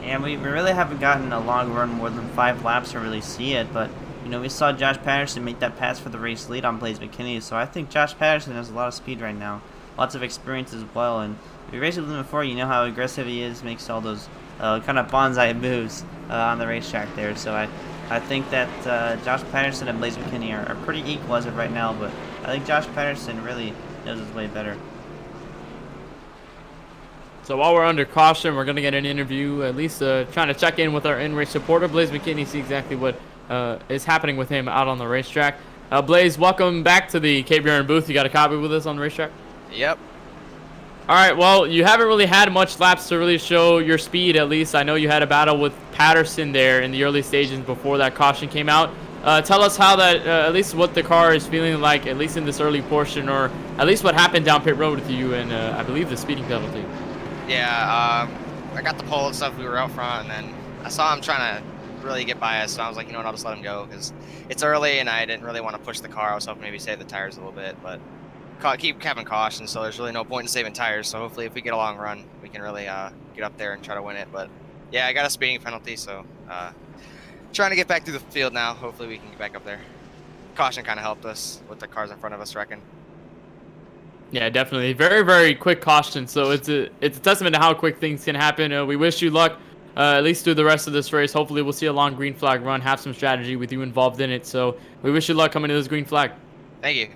And we really haven't gotten a long run more than 5 laps to really see it, but you know, we saw Josh Patterson make that pass for the race lead on Blaze McKinney, so I think Josh Patterson has a lot of speed right now, lots of experience as well, and if you raced with him before, you know how aggressive he is, makes all those kind of bonsai moves on the racetrack there. So I think that Josh Patterson and Blaze McKinney are pretty equal as of right now, but I think Josh Patterson really knows his way better. So while we're under caution, we're going to get an interview, at least trying to check in with our in-race supporter, Blaze McKinney, see exactly what is happening with him out on the racetrack. Blaze, welcome back to the KBRN booth. You got a copy with us on the racetrack? Yep. All right, well, you haven't really had much laps to really show your speed, at least. I know you had a battle with Patterson there in the early stages before that caution came out. Tell us how that, at least what the car is feeling like, at least in this early portion, or at least what happened down pit road with you and I believe the speeding penalty. Yeah, I got the pole and stuff. We were out front, and then I saw him trying to really get by us, so I was like, you know what, I'll just let him go because it's early and I didn't really want to push the car. I was hoping maybe save the tires a little bit, but keep having caution, so there's really no point in saving tires. So hopefully if we get a long run, we can really get up there and try to win it. But yeah, I got a speeding penalty, so trying to get back through the field now. Hopefully we can get back up there. Caution kind of helped us with the cars in front of us, reckon. Yeah, definitely. Very, very quick caution. So it's a testament to how quick things can happen. We wish you luck, at least through the rest of this race. Hopefully we'll see a long green flag run, have some strategy with you involved in it. So we wish you luck coming to this green flag. Thank you.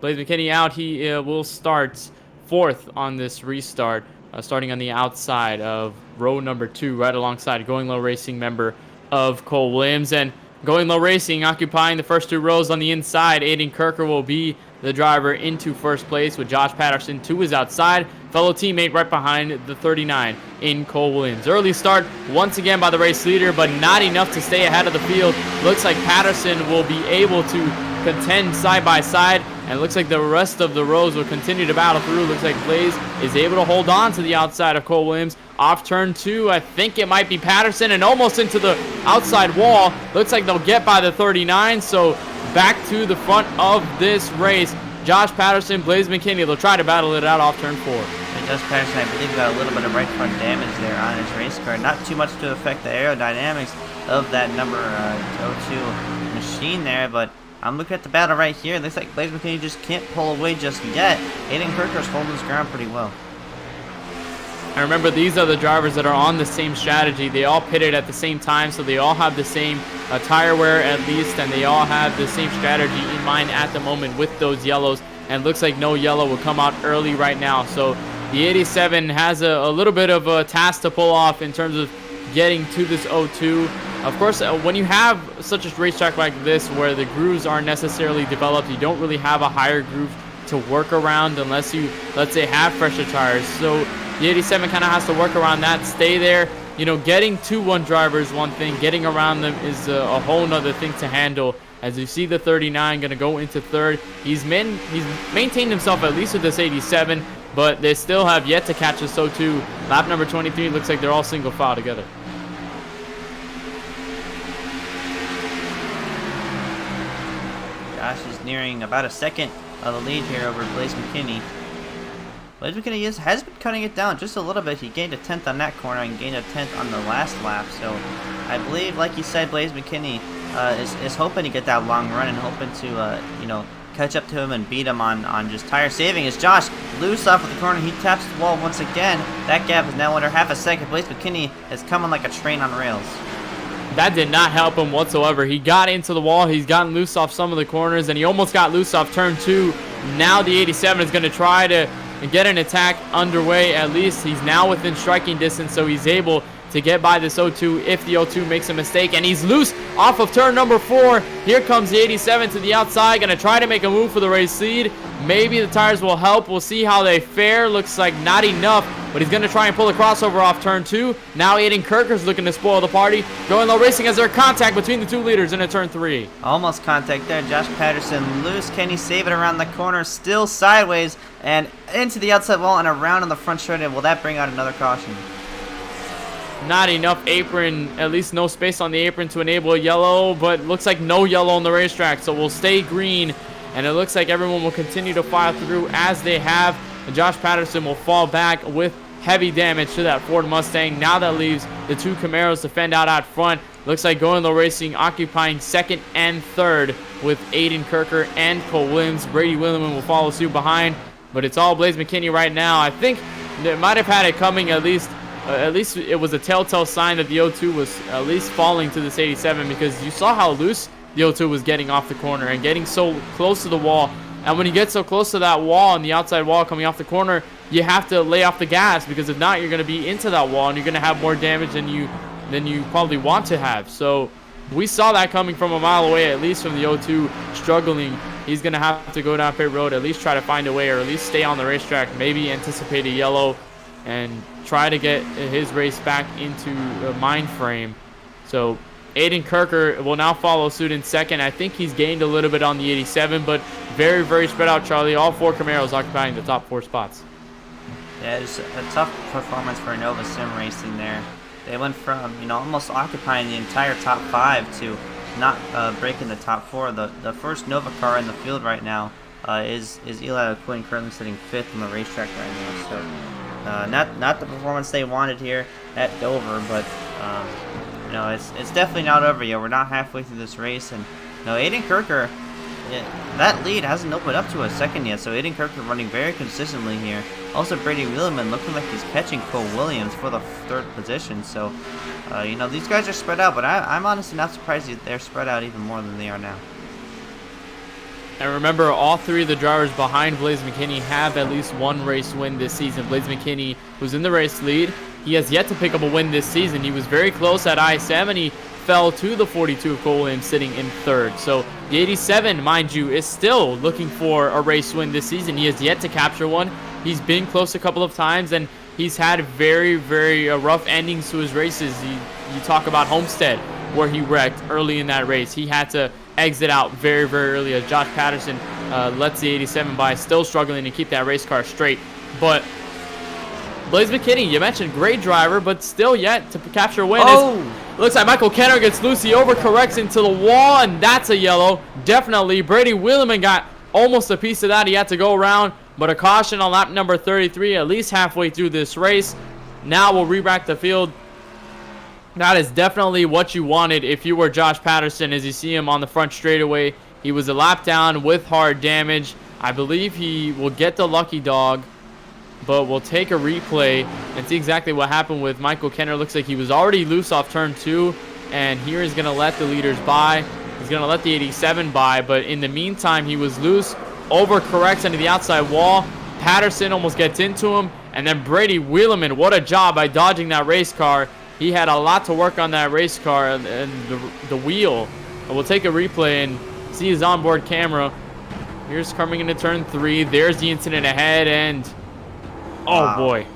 Blaze McKinney out. He will start 4th on this restart, starting on the outside of row number 2, right alongside Going Low Racing member of Cole Williams. And Going Low Racing occupying the first 2 rows on the inside. Aiden Kirker will be the driver into first place with Josh Patterson to his outside. fellow teammate right behind the 39 in Cole Williams. Early start once again by the race leader, but not enough to stay ahead of the field. Looks like Patterson will be able to contend side by side, and looks like the rest of the rows will continue to battle through. Looks like Blaze is able to hold on to the outside of Cole Williams. Off turn 2, I think it might be Patterson, and almost into the outside wall. Looks like they'll get by the 39, so back to the front of this race. Josh Patterson, Blaze McKinney, they'll try to battle it out off turn 4. And Josh Patterson, I believe, got a little bit of right front damage there on his race car. Not too much to affect the aerodynamics of that number 02 machine there, but I'm looking at the battle right here. Looks like Blaze McKinney just can't pull away just yet. Aiden Kirker's holding his ground pretty well. And remember, these are the drivers that are on the same strategy. They all pitted at the same time, so they all have the same tire wear at least, and they all have the same strategy in mind at the moment with those yellows. And looks like no yellow will come out early right now. So the 87 has a little bit of a task to pull off in terms of getting to this 02. Of course, when you have such a racetrack like this where the grooves aren't necessarily developed, you don't really have a higher groove to work around unless you, let's say, have fresher tires. So the 87 kind of has to work around that, stay there. You know, getting to one driver is one thing. Getting around them is a whole nother thing to handle. As you see the 39 going to go into third. He's maintained himself at least with this 87, but they still have yet to catch this 02. Lap number 23 looks like they're all single file together. Josh is nearing about a second of the lead here over Blaze McKinney. Blaze McKinney has been cutting it down just a little bit. He gained a 10th on that corner and gained a 10th on the last lap. So I believe, like you said, Blaze McKinney is hoping to get that long run and hoping to, you know, catch up to him and beat him on just tire saving. As Josh loose off of the corner, he taps the wall once again. That gap is now under half a second. Blaze McKinney is coming like a train on rails. That did not help him whatsoever. He got into the wall. He's gotten loose off some of the corners, and he almost got loose off turn 2. Now the 87 is going to try to get an attack underway. At least he's now within striking distance, so he's able to get by this 02 if the 02 makes a mistake. And he's loose off of turn number 4. Here comes the 87 to the outside, going to try to make a move for the race lead. Maybe the tires will help. We'll see how they fare. Looks like not enough, but he's going to try and pull a crossover off turn 2. Now Aiden Kirker's looking to spoil the party. Going low racing as there's contact between the two leaders in a turn 3. Almost contact there. Josh Patterson loose. Can he save it around the corner? Still sideways and into the outside wall and around on the front straight. And will that bring out another caution? Not enough apron, at least no space on the apron to enable a yellow, but looks like no yellow on the racetrack, so we'll stay green, and it looks like everyone will continue to file through as they have. And Josh Patterson will fall back with heavy damage to that Ford Mustang. Now that leaves the two Camaros to fend out front. Looks like Going Low Racing occupying second and third with Aiden Kirker and Cole Williams. Brady Williman will follow suit behind, but it's all Blaze McKinney right now. I think they might have had it coming at least it was a telltale sign that the 02 was at least falling to this 87, because you saw how loose the 02 was getting off the corner and getting so close to the wall. And when you get so close to that wall and the outside wall coming off the corner, you have to lay off the gas, because if not, you're going to be into that wall and you're going to have more damage than you probably want to have. So we saw that coming from a mile away, at least from the 02 struggling. He's going to have to go down pit road, at least try to find a way, or at least stay on the racetrack, maybe anticipate a yellow and try to get his race back into a mind frame. So Aiden Kirker will now follow suit in second. I think he's gained a little bit on the 87, but very, very spread out, Charlie. All four Camaros occupying the top 4 spots. Yeah, it's a tough performance for Nova Sim Racing there. They went from, you know, almost occupying the entire top 5 to not breaking the top 4. The first Nova car in the field right now is Eli O'Quinn, currently sitting 5th on the racetrack right now. So not the performance they wanted here at Dover, but you know, it's definitely not over yet. We're not halfway through this race, and you know, Aiden Kirker, that lead hasn't opened up to a second yet. So Aiden Kirker running very consistently here. Also, Brady Wheelman looking like he's catching Cole Williams for the 3rd position. So you know, these guys are spread out, but I'm honestly not surprised that they're spread out even more than they are now. And remember, all 3 of the drivers behind Blaze McKinney have at least one race win this season. Blaze McKinney, who's in the race lead, he has yet to pick up a win this season. He was very close at I-7. He fell to the 42 of Cole Williams, sitting in 3rd. So the 87, mind you, is still looking for a race win this season. He has yet to capture one. He's been close a couple of times, and he's had very, very rough endings to his races. You talk about Homestead, where he wrecked early in that race. He had to exit out very, very early as Josh Patterson lets the 87 by, still struggling to keep that race car straight. But Blaze McKinney, you mentioned great driver, but still yet to capture a win. Looks like Michael Kenner gets loose. He overcorrects into the wall, and that's a yellow. Definitely. Brady Wheeleman got almost a piece of that. He had to go around, but a caution on lap number 33, at least halfway through this race. Now we'll re-rack the field. That is definitely what you wanted if you were Josh Patterson. As you see him on the front straightaway, he was a lap down with hard damage. I believe he will get the lucky dog, but we'll take a replay and see exactly what happened with Michael Kenner. Looks like he was already loose off turn 2, and here he's going to let the leaders by. He's going to let the 87 by, but in the meantime, he was loose, overcorrects into the outside wall. Patterson almost gets into him, and then Brady Wheeleman, what a job by dodging that race car. He had a lot to work on that race car and the wheel. We'll take a replay and see his onboard camera. Here's coming into turn 3. There's the incident ahead, and oh boy.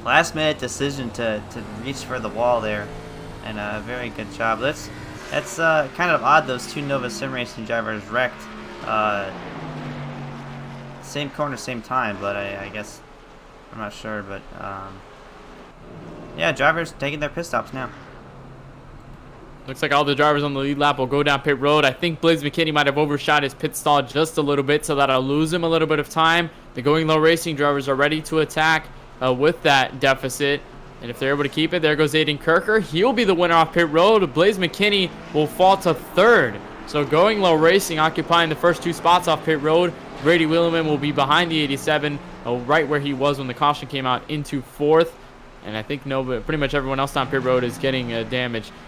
Last minute decision to reach for the wall there, and a very good job. That's kind of odd. Those two Nova Sim Racing drivers wrecked same corner, same time, but I guess I'm not sure. But yeah, drivers taking their pit stops now. Looks like all the drivers on the lead lap will go down pit road. I think Blaze McKinney might have overshot his pit stall just a little bit, so that'll lose him a little bit of time. The Going Low Racing drivers are ready to attack with that deficit. And if they're able to keep it, there goes Aiden Kirker. He'll be the winner off pit road. Blaze McKinney will fall to 3rd. So Going Low Racing occupying the first 2 spots off pit road. Brady Wheeleman will be behind the 87, right where he was when the caution came out, into 4th. And I think pretty much everyone else on pit road is getting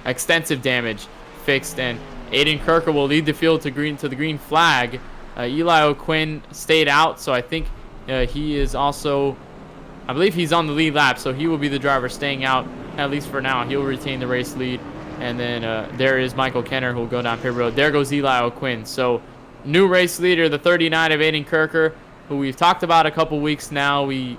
extensive damage fixed. And Aiden Kirker will lead the field to the green flag. Eli O'Quinn stayed out, so I think he is also, I believe he's on the lead lap, so he will be the driver staying out, at least for now. He'll retain the race lead. And then there is Michael Kenner, who will go down pit road. There goes Eli O'Quinn. So new race leader, the 39 of Aiden Kirker, who we've talked about a couple weeks now. We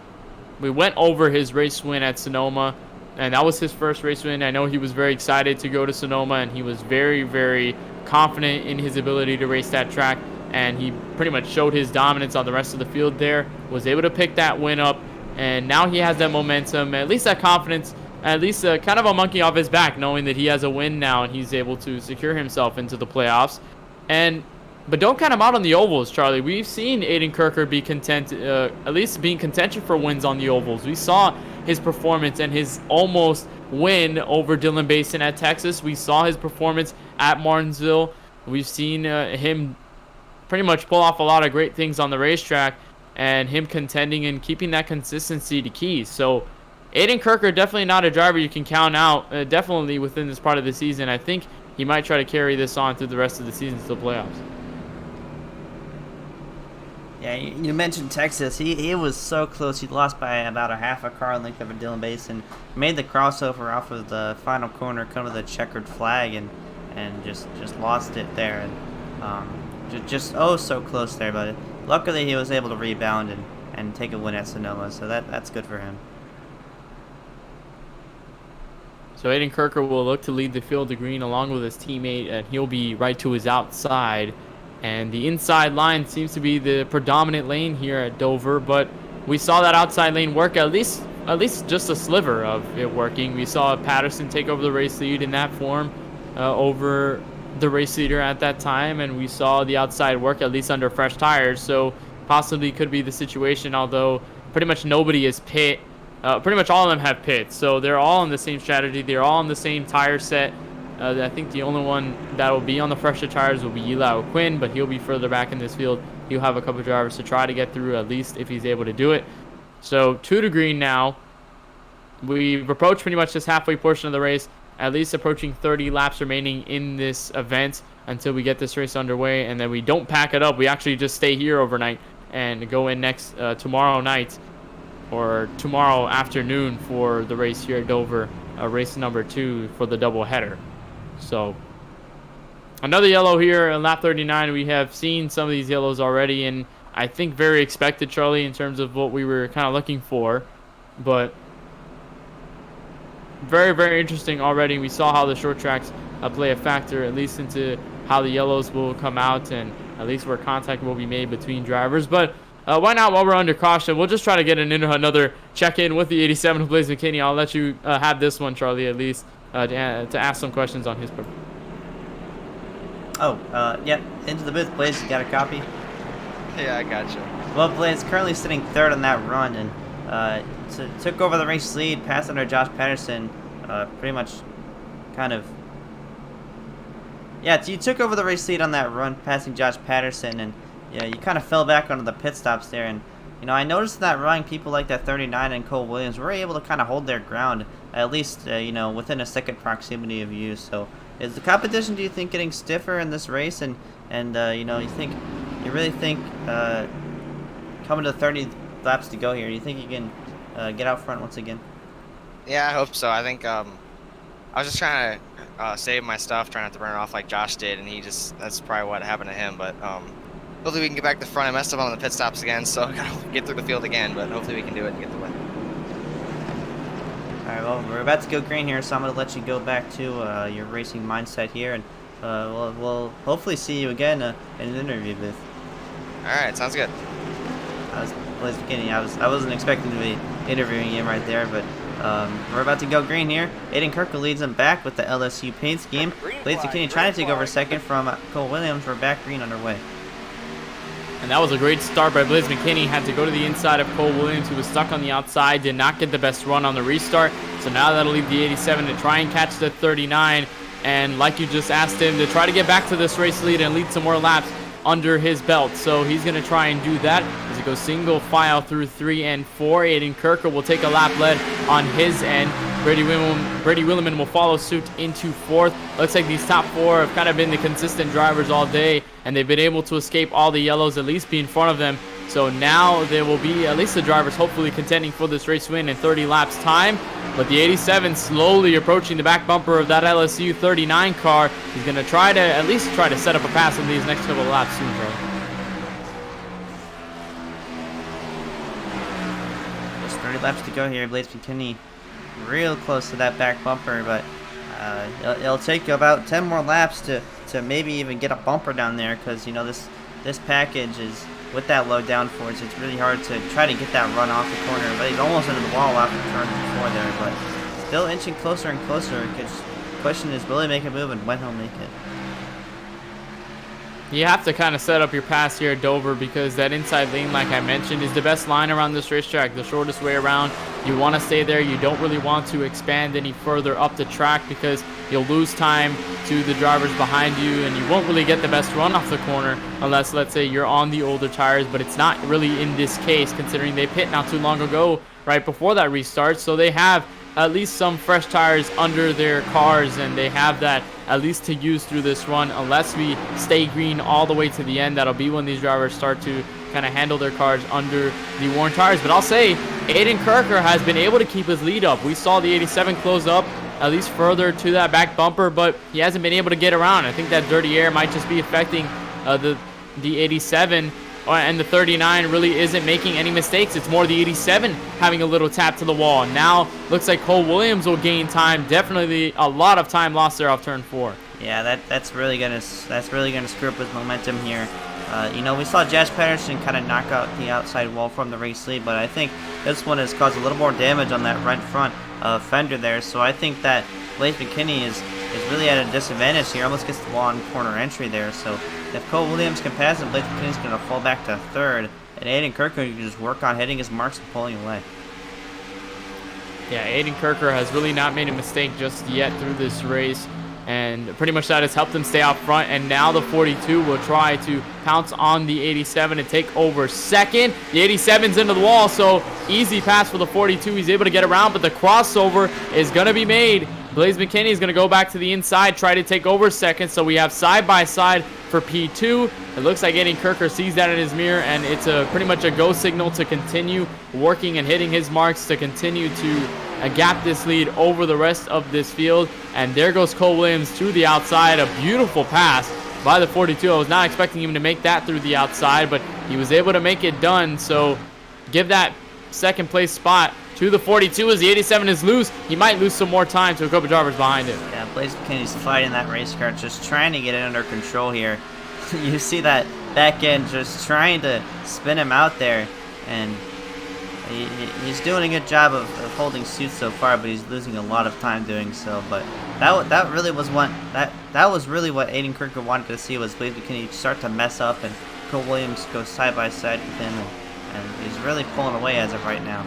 went over his race win at Sonoma, and that was his first race win. I know he was very excited to go to Sonoma, and he was very, very confident in his ability to race that track, and he pretty much showed his dominance on the rest of the field there, was able to pick that win up, and now he has that momentum, at least that confidence, at least kind of a monkey off his back, knowing that he has a win now, and he's able to secure himself into the playoffs. But don't count him out on the ovals, Charlie. We've seen Aiden Kirker be content, at least being contention for wins on the ovals. We saw his performance and his almost win over Dylan Basin at Texas. We saw his performance at Martinsville. We've seen him pretty much pull off a lot of great things on the racetrack, and him contending and keeping that consistency to key. So Aiden Kirker, definitely not a driver you can count out, definitely within this part of the season. I think he might try to carry this on through the rest of the season to the playoffs. Yeah, you mentioned Texas. He was so close. He lost by about a half a car length over Dylan Basin. Made the crossover off of the final corner, come to the checkered flag, and just lost it there. And just so close there. But luckily he was able to rebound and take a win at Sonoma. So that's good for him. So Aiden Kirker will look to lead the field to green along with his teammate, and he'll be right to his outside. And the inside line seems to be the predominant lane here at Dover, but we saw that outside lane work, at least just a sliver of it working. We saw Patterson take over the race lead in that form over the race leader at that time, and we saw the outside work, at least under fresh tires. So possibly could be the situation, although pretty much nobody is pit. Pretty much all of them have pits, so they're all on the same strategy. They're all on the same tire set. I think the only one that will be on the fresher tires will be Eli O'Quinn, but he'll be further back in this field. He'll have a couple of drivers to try to get through, at least if he's able to do it. So 2 to green now. We've approached pretty much this halfway portion of the race, at least approaching 30 laps remaining in this event until we get this race underway, and then we don't pack it up. We actually just stay here overnight and go in next tomorrow night or tomorrow afternoon for the race here at Dover, race number 2 for the doubleheader. So another yellow here in lap 39. We have seen some of these yellows already, and I think, very expected, Charlie, in terms of what we were kind of looking for. But very, very interesting already. We saw how the short tracks play a factor, at least into how the yellows will come out and at least where contact will be made between drivers. But why not, while we're under caution, we'll just try to get another check-in with the 87 of Blaze McKinney. I'll let you have this one, Charlie, at least, to ask some questions on his part. Oh, yeah, into the booth, Blaze, you got a copy? Yeah, I gotcha. Well, Blaze currently sitting third on that run, and took over the race lead, passed under Josh Patterson, pretty much kind of... Yeah, you took over the race lead on that run, passing Josh Patterson, and yeah, you kind of fell back onto the pit stops there. And you know, I noticed in that run, people like that 39 and Cole Williams were able to kind of hold their ground, at least you know, within a second proximity of you. So, is the competition, do you think, getting stiffer in this race? And you know, you really think coming to 30 laps to go here, do you think you can get out front once again? Yeah, I hope so. I think I was just trying to save my stuff, trying not to burn it off like Josh did, and that's probably what happened to him. But hopefully we can get back to the front. I messed up on the pit stops again, so I gotta get through the field again, but hopefully we can do it and get the win. Alright, well, we're about to go green here, so I'm going to let you go back to your racing mindset here, and we'll hopefully see you again in an interview booth. Alright, sounds good. I was Blaze McKinney. I wasn't expecting to be interviewing him right there, but we're about to go green here. Aiden Kirkle leads him back with the LSU paint scheme. Blaze McKinney trying to take over second from Cole Williams. We're back green underway. And that was a great start by Blaze McKinney. Had to go to the inside of Cole Williams, who was stuck on the outside. Did not get the best run on the restart. So now that'll leave the 87 to try and catch the 39. And like you just asked him, to try to get back to this race lead and lead some more laps under his belt. So he's going to try and do that as he goes single file through 3 and 4. Aiden Kirker will take a lap lead on his end. Brady Williman will follow suit into 4th. Looks like these top 4 have kind of been the consistent drivers all day, and they've been able to escape all the yellows, at least be in front of them. So now there will be at least the drivers hopefully contending for this race win in 30 laps time. But the 87 slowly approaching the back bumper of that LSU 39 car. He's going to at least try to set up a pass in these next couple of laps soon, Charlie. Just 30 laps to go here. Blaze McKinney real close to that back bumper, but it'll take about 10 more laps to maybe even get a bumper down there, because you know this package is, with that low downforce, it's really hard to try to get that run off the corner. But he's almost into the wall after turn 4 there, but still inching closer and closer. Because the question is, will he make a move, and when he'll make it? You have to kind of set up your pass here at Dover, because that inside lane, like I mentioned, is the best line around this racetrack, the shortest way around. You want to stay there. You don't really want to expand any further up the track, because you'll lose time to the drivers behind you, and you won't really get the best run off the corner unless, let's say, you're on the older tires. But it's not really in this case, considering they pit not too long ago, right before that restart. So they have at least some fresh tires under their cars, and they have that at least to use through this run. Unless we stay green all the way to the end, that'll be when these drivers start to kind of handle their cars under the worn tires. But I'll say Aiden Kirker has been able to keep his lead up. We saw the 87 close up at least further to that back bumper, but he hasn't been able to get around. I think that dirty air might just be affecting the 87, and the 39 really isn't making any mistakes. It's more the 87 having a little tap to the wall. Now looks like Cole Williams will gain time. Definitely a lot of time lost there off turn 4. Yeah, that's really gonna screw up his momentum here. You know, we saw Josh Patterson kind of knock out the outside wall from the race lead, but I think this one has caused a little more damage on that right front fender there. So I think that Blaze McKinney is really at a disadvantage here. Almost gets the wall on corner entry there. So if Cole Williams can pass him, Blaze McKinney's going to fall back to 3rd, and Aiden Kirker can just work on hitting his marks and pulling away. Yeah, Aiden Kirker has really not made a mistake just yet through this race, and pretty much that has helped him stay out front. And now the 42 will try to pounce on the 87 and take over second. The 87's into the wall, so easy pass for the 42. He's able to get around, but the crossover is going to be made. Blaze McKinney is going to go back to the inside, try to take over second. So we have side-by-side for P2. It looks like Aiden Kirker sees that in his mirror, and it's pretty much a go signal to continue working and hitting his marks, to continue to gap this lead over the rest of this field. And there goes Cole Williams to the outside. A beautiful pass by the 42. I was not expecting him to make that through the outside, but he was able to make it done. So give that second place spot to the 42 as the 87 is loose. He might lose some more time to a couple drivers behind him. Yeah, Blaze McKinney's fighting that race car, just trying to get it under control here. You see that back end just trying to spin him out there, and he's doing a good job of holding suit so far, but he's losing a lot of time doing so. But that really was that was really what Aiden Kirker wanted to see, was Blaze McKinney start to mess up and Cole Williams go side by side with him, and he's really pulling away as of right now.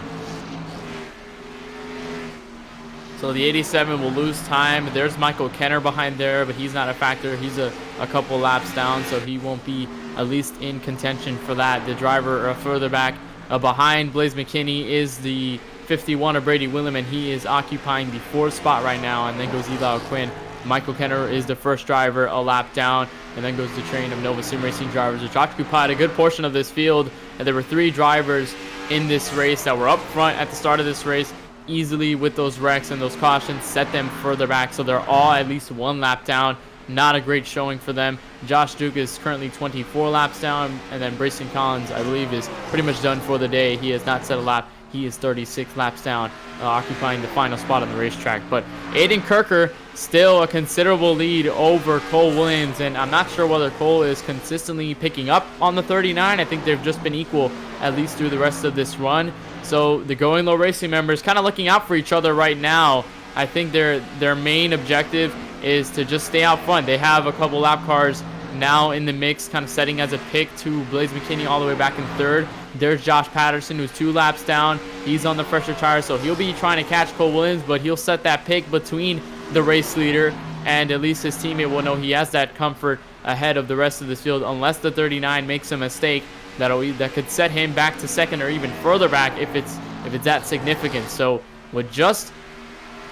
So the 87 will lose time. There's Michael Kenner behind there, but he's not a factor. He's a couple laps down, so he won't be at least in contention for that. The driver further back behind Blaze McKinney is the 51 of Brady Willem, and he is occupying the 4th spot right now, and then goes Eli O'Quinn. Michael Kenner is the first driver a lap down, and then goes the train of Nova Sim Racing drivers, which occupied a good portion of this field. And there were 3 drivers in this race that were up front at the start of this race, easily with those wrecks and those cautions, set them further back. So they're all at least 1 lap down. Not a great showing for them. Josh Duke is currently 24 laps down, and then Brayson Collins, I believe, is pretty much done for the day. He has not set a lap. He is 36 laps down, occupying the final spot on the racetrack. But Aiden Kirker still a considerable lead over Cole Williams, and I'm not sure whether Cole is consistently picking up on the 39. I think they've just been equal at least through the rest of this run. So the Going Low Racing members kind of looking out for each other right now. I think their main objective is to just stay out front. They have a couple lap cars now in the mix, kind of setting as a pick to Blaze McKinney all the way back in 3rd. There's Josh Patterson, who's 2 laps down. He's on the fresher tire, so he'll be trying to catch Cole Williams, but he'll set that pick between the race leader, and at least his teammate will know he has that comfort ahead of the rest of this field, unless the 39 makes a mistake that could set him back to 2nd or even further back if it's that significant. So with just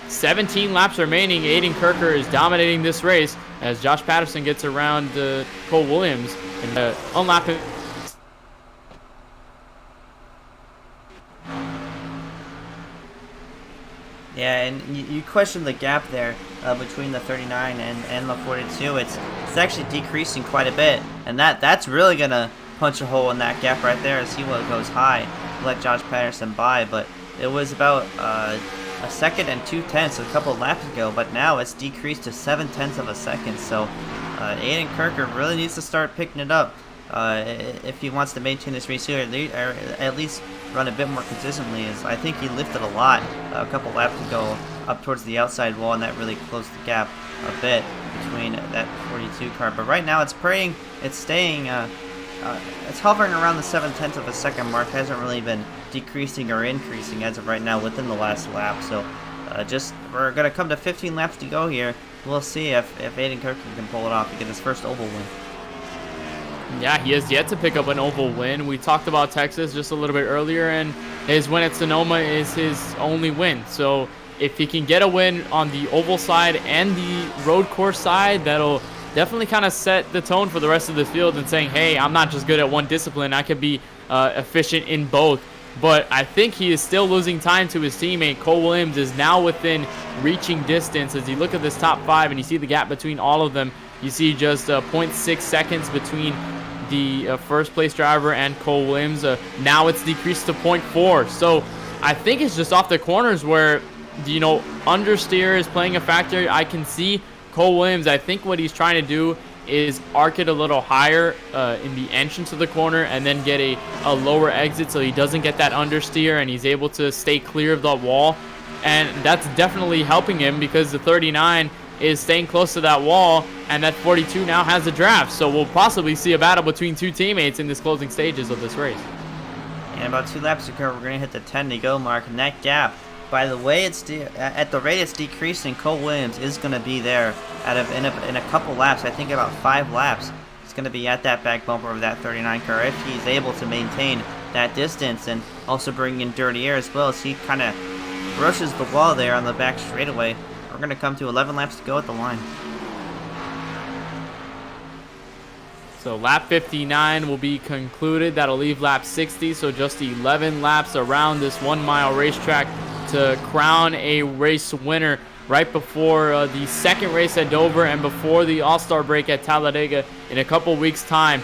17 laps remaining, Aiden Kirker is dominating this race as Josh Patterson gets around Cole Williams and unlapping. Yeah, and you question the gap there between the 39 and the 42. It's actually decreasing quite a bit, and that's really gonna punch a hole in that gap right there as he goes high, let Josh Patterson by. But it was about a 2nd and 2/10 a couple laps ago, but now it's decreased to 7/10 of a second. So Aiden Kirker really needs to start picking it up if he wants to maintain this race here, or at least run a bit more consistently. As I think he lifted a lot a couple laps ago up towards the outside wall, and that really closed the gap a bit between that 42 car. But right now it's staying, it's hovering around the 7/10 of a second mark. Hasn't really been decreasing or increasing as of right now within the last lap. So we're gonna come to 15 laps to go here. We'll see if Aiden Kirker can pull it off to get his first oval win. Yeah, he has yet to pick up an oval win. We talked about Texas just a little bit earlier, and his win at Sonoma is his only win. So if he can get a win on the oval side and the road course side, that'll definitely kind of set the tone for the rest of the field and saying, hey, I'm not just good at one discipline, I could be efficient in both. But I think he is still losing time to his teammate. Cole Williams is now within reaching distance. As you look at this top 5 and you see the gap between all of them, you see just 0.6 seconds between the first place driver and Cole Williams. Now it's decreased to 0.4. So I think it's just off the corners where, understeer is playing a factor. I can see Cole Williams, I think what he's trying to do is arc it a little higher in the entrance of the corner and then get a lower exit so he doesn't get that understeer and he's able to stay clear of the wall. And that's definitely helping him because the 39 is staying close to that wall, and that 42 now has a draft. So we'll possibly see a battle between 2 teammates in this closing stages of this race. And about 2 laps to go, we're going to hit the 10 to go mark, and that gap, by the way it's at the rate it's decreasing, Cole Williams is going to be there in a couple laps. I think about 5 laps. It's going to be at that back bumper of that 39 car if he's able to maintain that distance and also bring in dirty air as well as he kind of brushes the wall there on the back straightaway. We're going to come to 11 laps to go at the line. So lap 59 will be concluded. That'll leave lap 60. So just 11 laps around this 1 mile racetrack to crown a race winner right before the second race at Dover and before the All-Star break at Talladega in a couple weeks' time.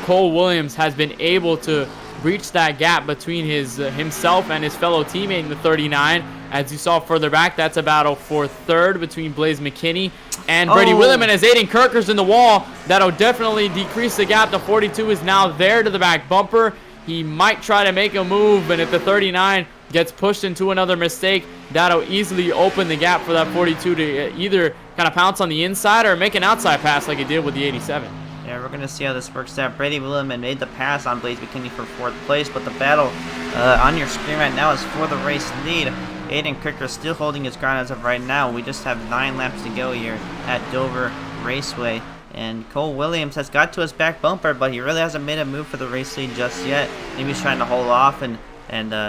Cole Williams has been able to breach that gap between himself and his fellow teammate in the 39. As you saw further back, that's a battle for third between Blaze McKinney and Brady William. And as Aiden Kirker's in the wall, that'll definitely decrease the gap. The 42 is now there to the back bumper. He might try to make a move, and if the 39 gets pushed into another mistake, that'll easily open the gap for that 42 to either kind of pounce on the inside or make an outside pass like it did with the 87. Yeah, we're going to see how this works out. Brady William made the pass on Blaze McKinney for 4th place, but the battle on your screen right now is for the race lead. Aiden Kirker still holding his ground as of right now. We just have 9 laps to go here at Dover Raceway. And Cole Williams has got to his back bumper, but he really hasn't made a move for the race lead just yet. Maybe he's trying to hold off and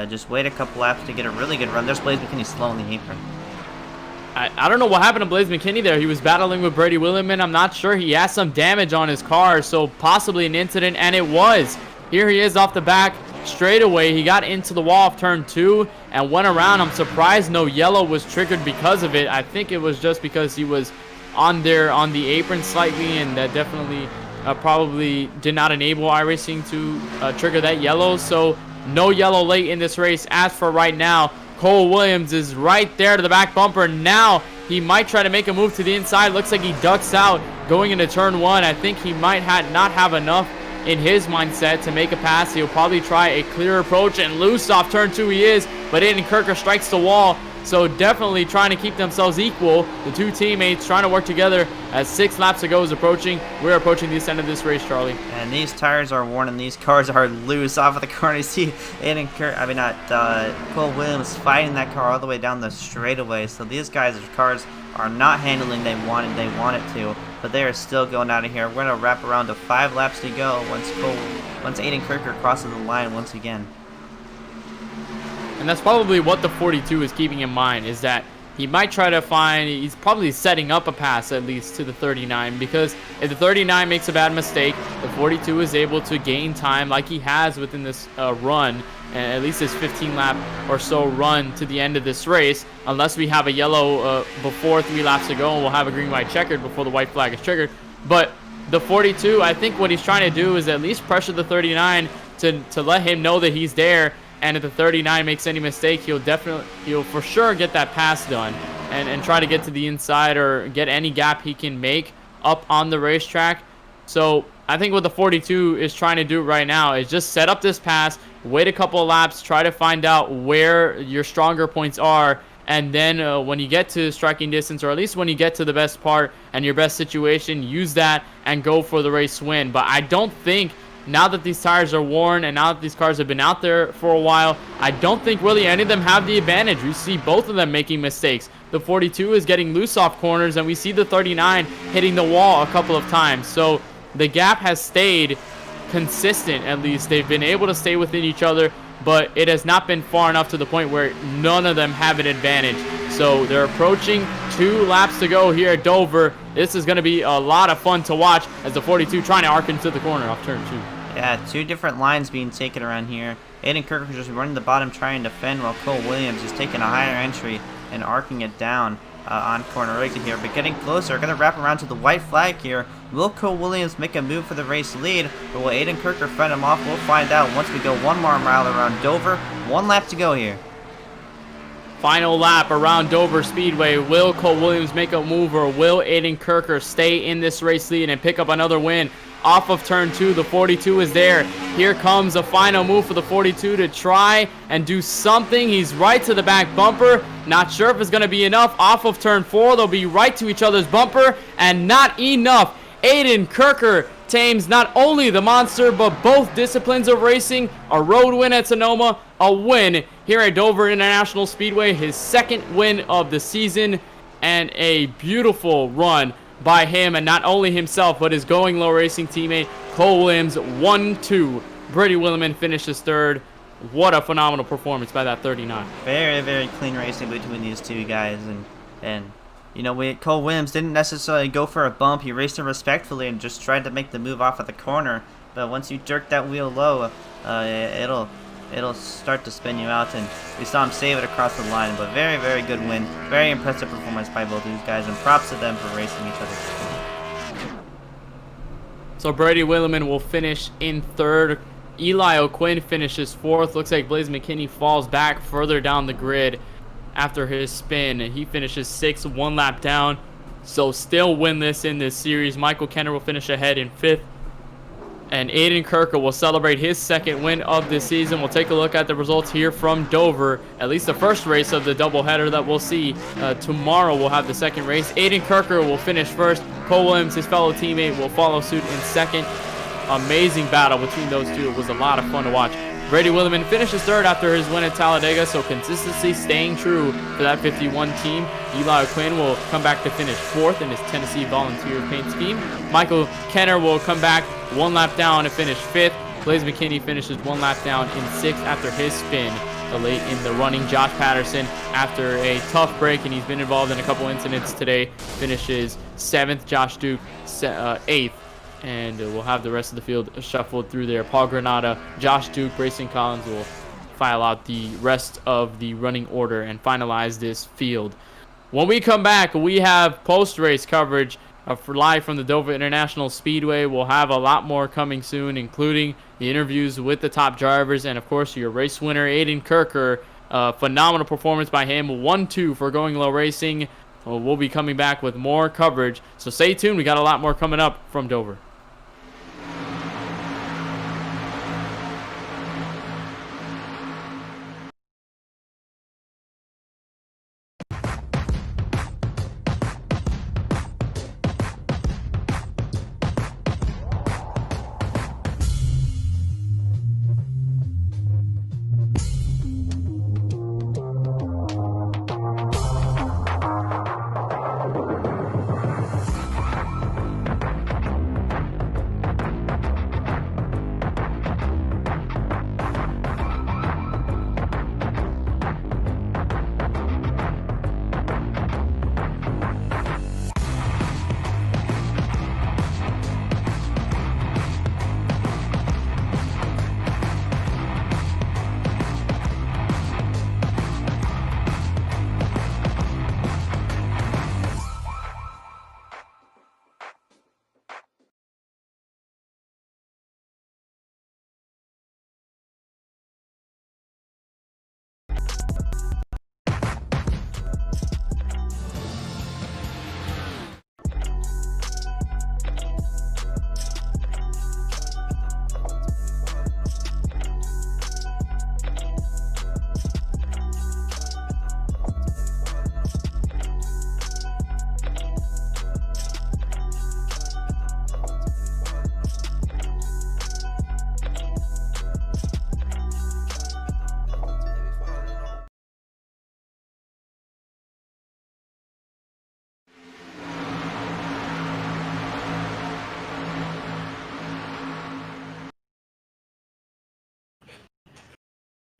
just wait a couple laps to get a really good run. There's Blaze McKinney slow on the apron. I don't know what happened to Blaze McKinney there. He was battling with Brady William, and I'm not sure. He has some damage on his car, so possibly an incident, and it was. Here he is off the back straightaway. He got into the wall of turn 2 and went around. I'm surprised no yellow was triggered because of it. I think it was just because he was on the apron slightly, and that definitely probably did not enable iRacing to trigger that yellow. So no yellow late in this race. As for right now, Cole Williams is right there to the back bumper. Now he might try to make a move to the inside. Looks like he ducks out going into turn 1. I think he might not have enough in his mindset to make a pass. He'll probably try a clear approach, and loose off turn 2 he is, but Aiden Kirker strikes the wall. So definitely trying to keep themselves equal. The two teammates trying to work together as 6 laps to go is approaching. We're approaching the end of this race, Charlie. And these tires are worn and these cars are loose off of the corner. You see Aiden Cole Williams fighting that car all the way down the straightaway. So these guys' cars are not handling they want it to, but they are still going out of here. We're going to wrap around to 5 laps to go once Aiden Kirker crosses the line once again. And that's probably what the 42 is keeping in mind, is that he might try to he's probably setting up a pass at least to the 39, because if the 39 makes a bad mistake, the 42 is able to gain time like he has within this run, at least this 15 lap or so run to the end of this race, unless we have a yellow before 3 laps to go, and we'll have a green white checkered before the white flag is triggered. But the 42, I think what he's trying to do is at least pressure the 39 to let him know that he's there. And if the 39 makes any mistake, he'll for sure get that pass done and try to get to the inside or get any gap he can make up on the racetrack. So I think what the 42 is trying to do right now is just set up this pass, wait a couple of laps, try to find out where your stronger points are, and then when you get to striking distance, or at least when you get to the best part and your best situation, use that and go for the race win. But I don't think, now that these tires are worn and now that these cars have been out there for a while, I don't think really any of them have the advantage. We see both of them making mistakes. The 42 is getting loose off corners, and we see the 39 hitting the wall a couple of times. So the gap has stayed consistent, at least. They've been able to stay within each other, but it has not been far enough to the point where none of them have an advantage. So they're approaching 2 laps to go here at Dover. This is going to be a lot of fun to watch as the 42 trying to arc into the corner off turn 2. Yeah, 2 different lines being taken around here. Aiden Kirker just running the bottom trying to defend, while Cole Williams is taking a higher entry and arcing it down on corner exit here. But getting closer, going to wrap around to the white flag here. Will Cole Williams make a move for the race lead, or will Aiden Kirker fend him off? We'll find out once we go 1 more mile around Dover. 1 lap to go here. Final lap around Dover Speedway. Will Cole Williams make a move, or will Aiden Kirker stay in this race lead and pick up another win? Off of turn 2, the 42 is there. Here comes a final move for the 42 to try and do something. He's right to the back bumper. Not sure if it's going to be enough. Off of turn 4, they'll be right to each other's bumper, and not enough. Aiden Kirker tames not only the monster, but both disciplines of racing. A road win at Sonoma, a win here at Dover International Speedway, his 2nd win of the season, and a beautiful run by him, and not only himself, but his Going Low Racing teammate, Cole Williams. 1-2. Brady Williams finishes 3rd. What a phenomenal performance by that 39. Very, very clean racing between these 2 guys, and you know, Cole Williams didn't necessarily go for a bump. He raced it respectfully and just tried to make the move off of the corner. But once you jerk that wheel low, it'll start to spin you out, and we saw him save it across the line. But very, very good win. Very impressive performance by both of these guys, and props to them for racing each other. So Brady Williman will finish in third. Eli O'Quinn finishes fourth. Looks like Blaze McKinney falls back further down the grid after his spin. He finishes sixth, 1 lap down. So still winless in this series. Michael Kenner will finish ahead in fifth. And Aiden Kirker will celebrate his second win of the season. We'll take a look at the results here from Dover. At least the first race of the doubleheader that we'll see. Tomorrow we'll have the second race. Aiden Kirker will finish first. Cole Williams, his fellow teammate, will follow suit in second. Amazing battle between those two. It was a lot of fun to watch. Brady Williman finishes third after his win at Talladega, so consistency staying true for that 51 team. Eli O'Quinn will come back to finish fourth in his Tennessee Volunteer paint scheme. Michael Kenner will come back 1 lap down to finish fifth. Blaze McKinney finishes 1 lap down in sixth after his spin late in the running. Josh Patterson, after a tough break, and he's been involved in a couple incidents today, finishes seventh. Josh Duke eighth. And we'll have the rest of the field shuffled through there. Paul Granada, Josh Duke, Brayson Collins will file out the rest of the running order and finalize this field. When we come back, we have post-race coverage live from the Dover International Speedway. We'll have a lot more coming soon, including the interviews with the top drivers and, of course, your race winner, Aiden Kirker. Phenomenal performance by him. 1-2 for Going Low Racing. We'll be coming back with more coverage, so stay tuned. We got a lot more coming up from Dover.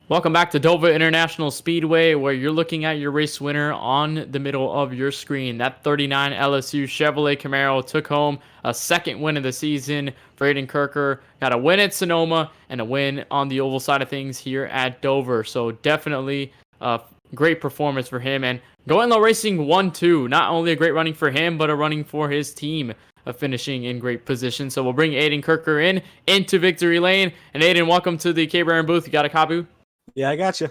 Welcome back to Dover International Speedway, where you're looking at your race winner on the middle of your screen. That 39 LSU Chevrolet Camaro took home a second win of the season. Aiden Kirker got a win at Sonoma and a win on the oval side of things here at Dover. So definitely a great performance for him. And Going Low Racing 1-2. Not only a great running for him, but a running for his team. Finishing in great position. So we'll bring Aiden Kirker into victory lane. And Aiden, welcome to the KBRN booth. You got a copy? Yeah, I got you.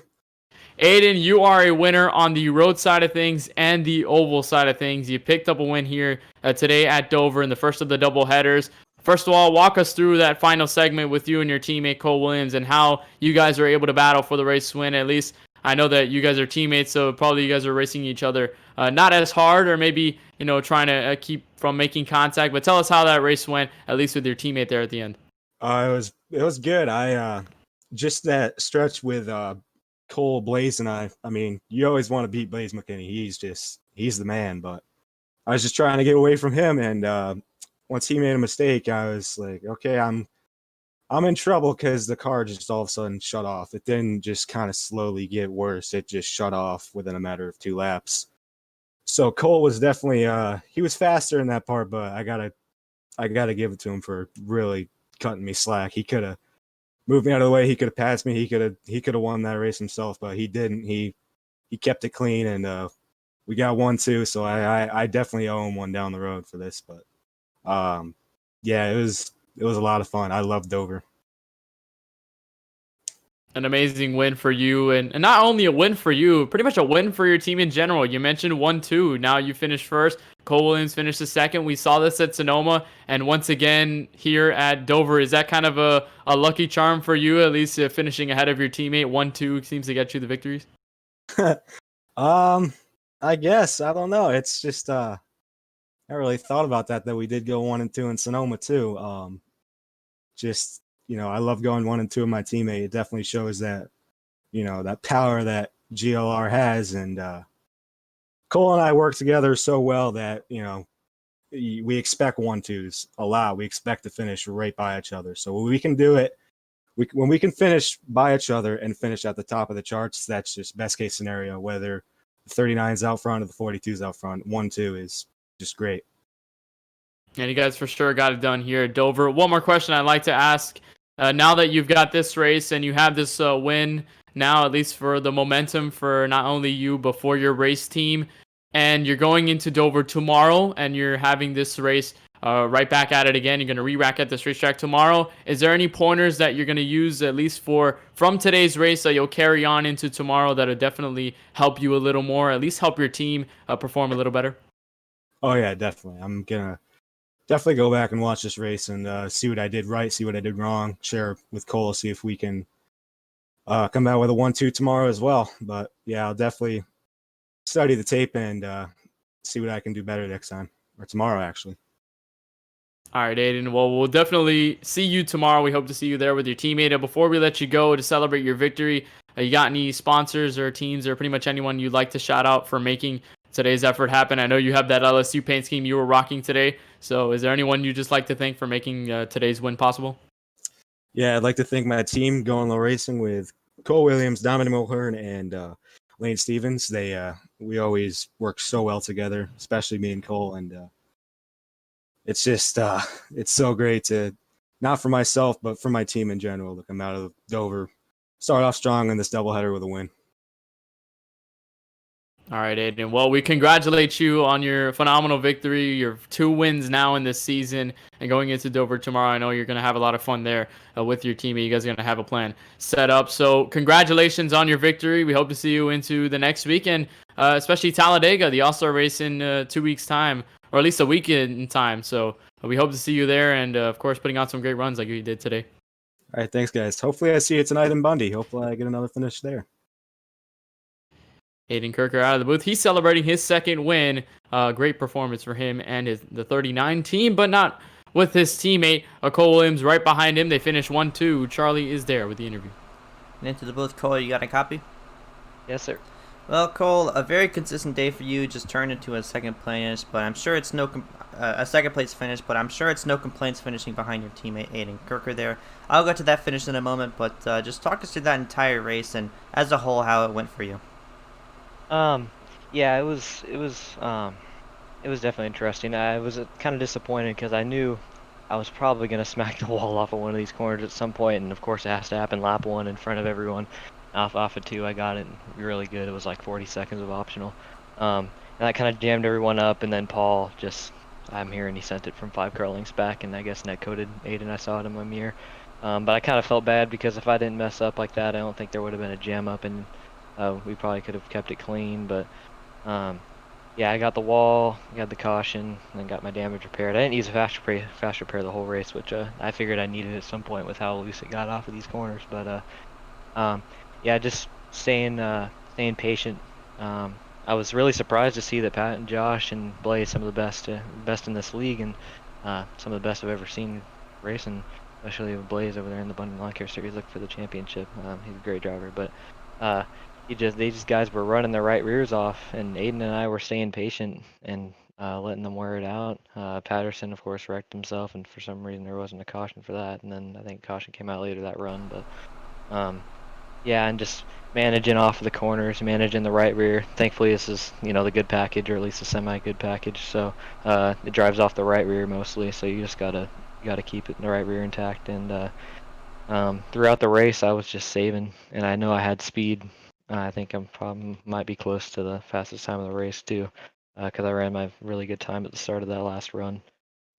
Aiden, you are a winner on the road side of things and the oval side of things. You picked up a win here today at Dover in the first of the double headers. First of all, walk us through that final segment with you and your teammate Cole Williams and how you guys are able to battle for the race win. At least I know that you guys are teammates, so probably you guys are racing each other not as hard, or maybe trying to keep from making contact. But tell us how that race went, at least with your teammate there at the end. It was good. I just that stretch with Cole, Blaze, and I mean, you always want to beat Blaze McKinney. He's the man, but I was just trying to get away from him, and once he made a mistake, I was like, okay, I'm in trouble, because the car just all of a sudden shut off. It didn't just kind of slowly get worse. It just shut off within a matter of 2 laps. So Cole was definitely he was faster in that part, but I gotta give it to him for really cutting me slack. He could have moved me out of the way. He could have passed me. He could have won that race himself, but he didn't. He kept it clean, and we got 1-2. So I definitely owe him one down the road for this. But yeah, it was a lot of fun. I loved Dover. An amazing win for you, and not only a win for you, pretty much a win for your team in general. You mentioned 1-2. Now you finished first. Cole Williams finished the second. We saw this at Sonoma, and once again here at Dover. Is that kind of a lucky charm for you, at least finishing ahead of your teammate? 1-2 seems to get you the victories. I guess, I don't know. It's just I really thought about that we did go 1-2 in Sonoma too. Just, I love going 1-2 with my teammate. It definitely shows that, that power that GLR has. And Cole and I work together so well that, we expect 1-2s a lot. We expect to finish right by each other. So when we can do it, when we can finish by each other and finish at the top of the charts, that's just best case scenario. Whether the 39's out front or the 42's out front, 1-2 is just great. And you guys for sure got it done here at Dover. One more question I'd like to ask. Now that you've got this race and you have this win now, at least for the momentum for not only you, but for your race team, and you're going into Dover tomorrow and you're having this race right back at it again. You're going to re-rack at this racetrack tomorrow. Is there any pointers that you're going to use, at least from today's race, that you'll carry on into tomorrow that'll definitely help you a little more, at least help your team perform a little better? Oh, yeah, definitely. I'm going to definitely go back and watch this race and see what I did right, see what I did wrong, share with Cole, see if we can come out with a 1-2 tomorrow as well. But, yeah, I'll definitely study the tape and see what I can do better next time, or tomorrow, actually. All right, Aiden. Well, we'll definitely see you tomorrow. We hope to see you there with your teammate. And before we let you go to celebrate your victory, you got any sponsors or teams or pretty much anyone you'd like to shout out for making today's effort happen? I know you have that LSU paint scheme you were rocking today. So is there anyone you just like to thank for making today's win possible? Yeah, I'd like to thank my team, Going Low Racing, with Cole Williams, Dominic Mulhern, and Lane Stevens. We always work so well together, especially me and Cole. And it's just, it's so great to, not for myself, but for my team in general, to come out of Dover, start off strong in this doubleheader with a win. All right, Aiden. Well, we congratulate you on your phenomenal victory. Your 2 wins now in this season, and going into Dover tomorrow. I know you're going to have a lot of fun there with your team. You guys are going to have a plan set up. So congratulations on your victory. We hope to see you into the next weekend, especially Talladega, the All-Star race in 2 weeks' time, or at least a week in time. So we hope to see you there and, of course, putting on some great runs like you did today. All right, thanks, guys. Hopefully I see you tonight in Bundy. Hopefully I get another finish there. Aiden Kirker out of the booth. He's celebrating his second win. Great performance for him and the 39 team, but not with his teammate, Cole Williams, right behind him. They finished 1-2. Charlie is there with the interview. And into the booth, Cole, you got a copy? Yes, sir. Well, Cole, a very consistent day for you. Just turned into a second place, but I'm sure it's a second place finish. But I'm sure it's no complaints finishing behind your teammate Aiden Kirker there. I'll get to that finish in a moment, but just talk us through that entire race and, as a whole, how it went for you. Yeah, it was definitely interesting. I was kind of disappointed because I knew I was probably gonna smack the wall off of one of these corners at some point, and of course it has to happen lap 1 in front of everyone. Off of 2, I got it really good. It was like 40 seconds of optional, and I kind of jammed everyone up. And then Paul I'm hearing he sent it from 5 car lengths back, and I guess net coded Aiden. I saw it in my mirror, but I kind of felt bad because if I didn't mess up like that, I don't think there would have been a jam up, and we probably could have kept it clean. But yeah, I got the wall, got the caution, and then got my damage repaired. I didn't use a fast repair the whole race, which I figured I needed at some point with how loose it got off of these corners. But yeah, just staying patient. I was really surprised to see that Pat and Josh and Blaze, some of the best in this league, and some of the best I've ever seen racing, especially with Blaze over there in the Bundy Lawn Care Series looking for the championship. He's a great driver, but these guys were running their right rears off, and Aiden and I were staying patient and letting them wear it out. Patterson, of course, wrecked himself, and for some reason there wasn't a caution for that. And then I think caution came out later that run. But yeah, and just managing off of the corners, managing the right rear. Thankfully, this is the good package, or at least a semi-good package. So it drives off the right rear mostly. So you just gotta keep it in the right rear intact, and Throughout the race, I was just saving, and I know I had speed. I think I'm probably might be close to the fastest time of the race too, because I ran my really good time at the start of that last run.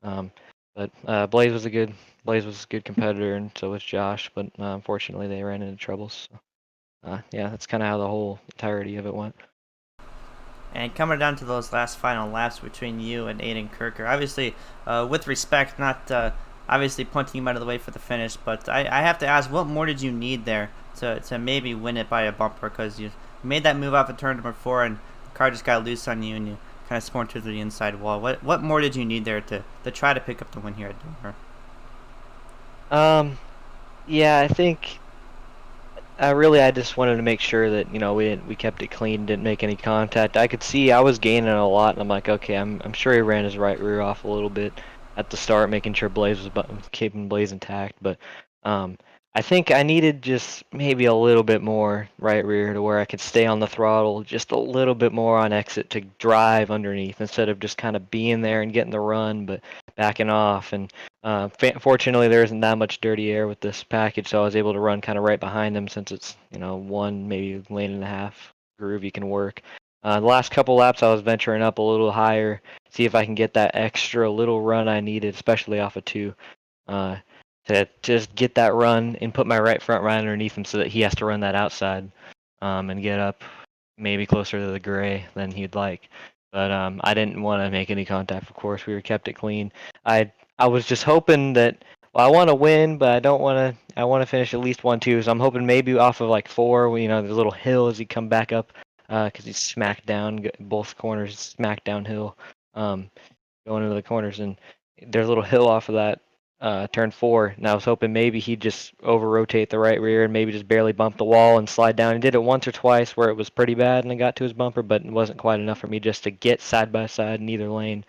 Um, but Blaze was a good competitor, and so was Josh. But unfortunately, they ran into troubles. So, yeah, that's kind of how the whole entirety of it went. And coming down to those last final laps between you and Aiden Kirker, obviously, with respect, not obviously pointing him out of the way for the finish, but I have to ask, what more did you need there to maybe win it by a bumper? Because you made that move off of turn number 4, and the car just got loose on you, and you kind of spun to the inside wall. What more did you need there to try to pick up the win here at Dover? Yeah, I think I just wanted to make sure that we kept it clean, didn't make any contact. I could see I was gaining a lot, and I'm like, okay, I'm sure he ran his right rear off a little bit at the start, making sure Blaze was keeping Blaze intact. But I think I needed just maybe a little bit more right rear to where I could stay on the throttle just a little bit more on exit to drive underneath instead of just kind of being there and getting the run, but backing off. And fortunately, there isn't that much dirty air with this package, so I was able to run kind of right behind them since it's one maybe lane and a half groove you can work. The last couple laps, I was venturing up a little higher, see if I can get that extra little run I needed, especially off of 2. To just get that run and put my right front right underneath him so that he has to run that outside and get up maybe closer to the gray than he'd like. But I didn't want to make any contact, of course. We kept it clean. I was just hoping that, well, I want to win, but I want to finish at least 1-2. So I'm hoping maybe off of like 4, the little hill as he come back up because he's smacked down, both corners smacked downhill going into the corners. And there's a little hill off of that turn 4, and I was hoping maybe he'd just over-rotate the right rear and maybe just barely bump the wall and slide down. He did it once or twice where it was pretty bad and I got to his bumper, but it wasn't quite enough for me just to get side by side in either lane.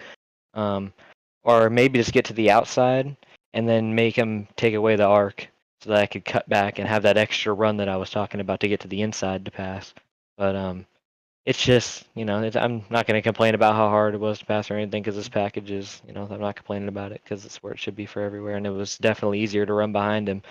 Or maybe just get to the outside and then make him take away the arc so that I could cut back and have that extra run that I was talking about to get to the inside to pass. But it's just, I'm not going to complain about how hard it was to pass or anything because this package is, I'm not complaining about it because it's where it should be for everywhere. And it was definitely easier to run behind him.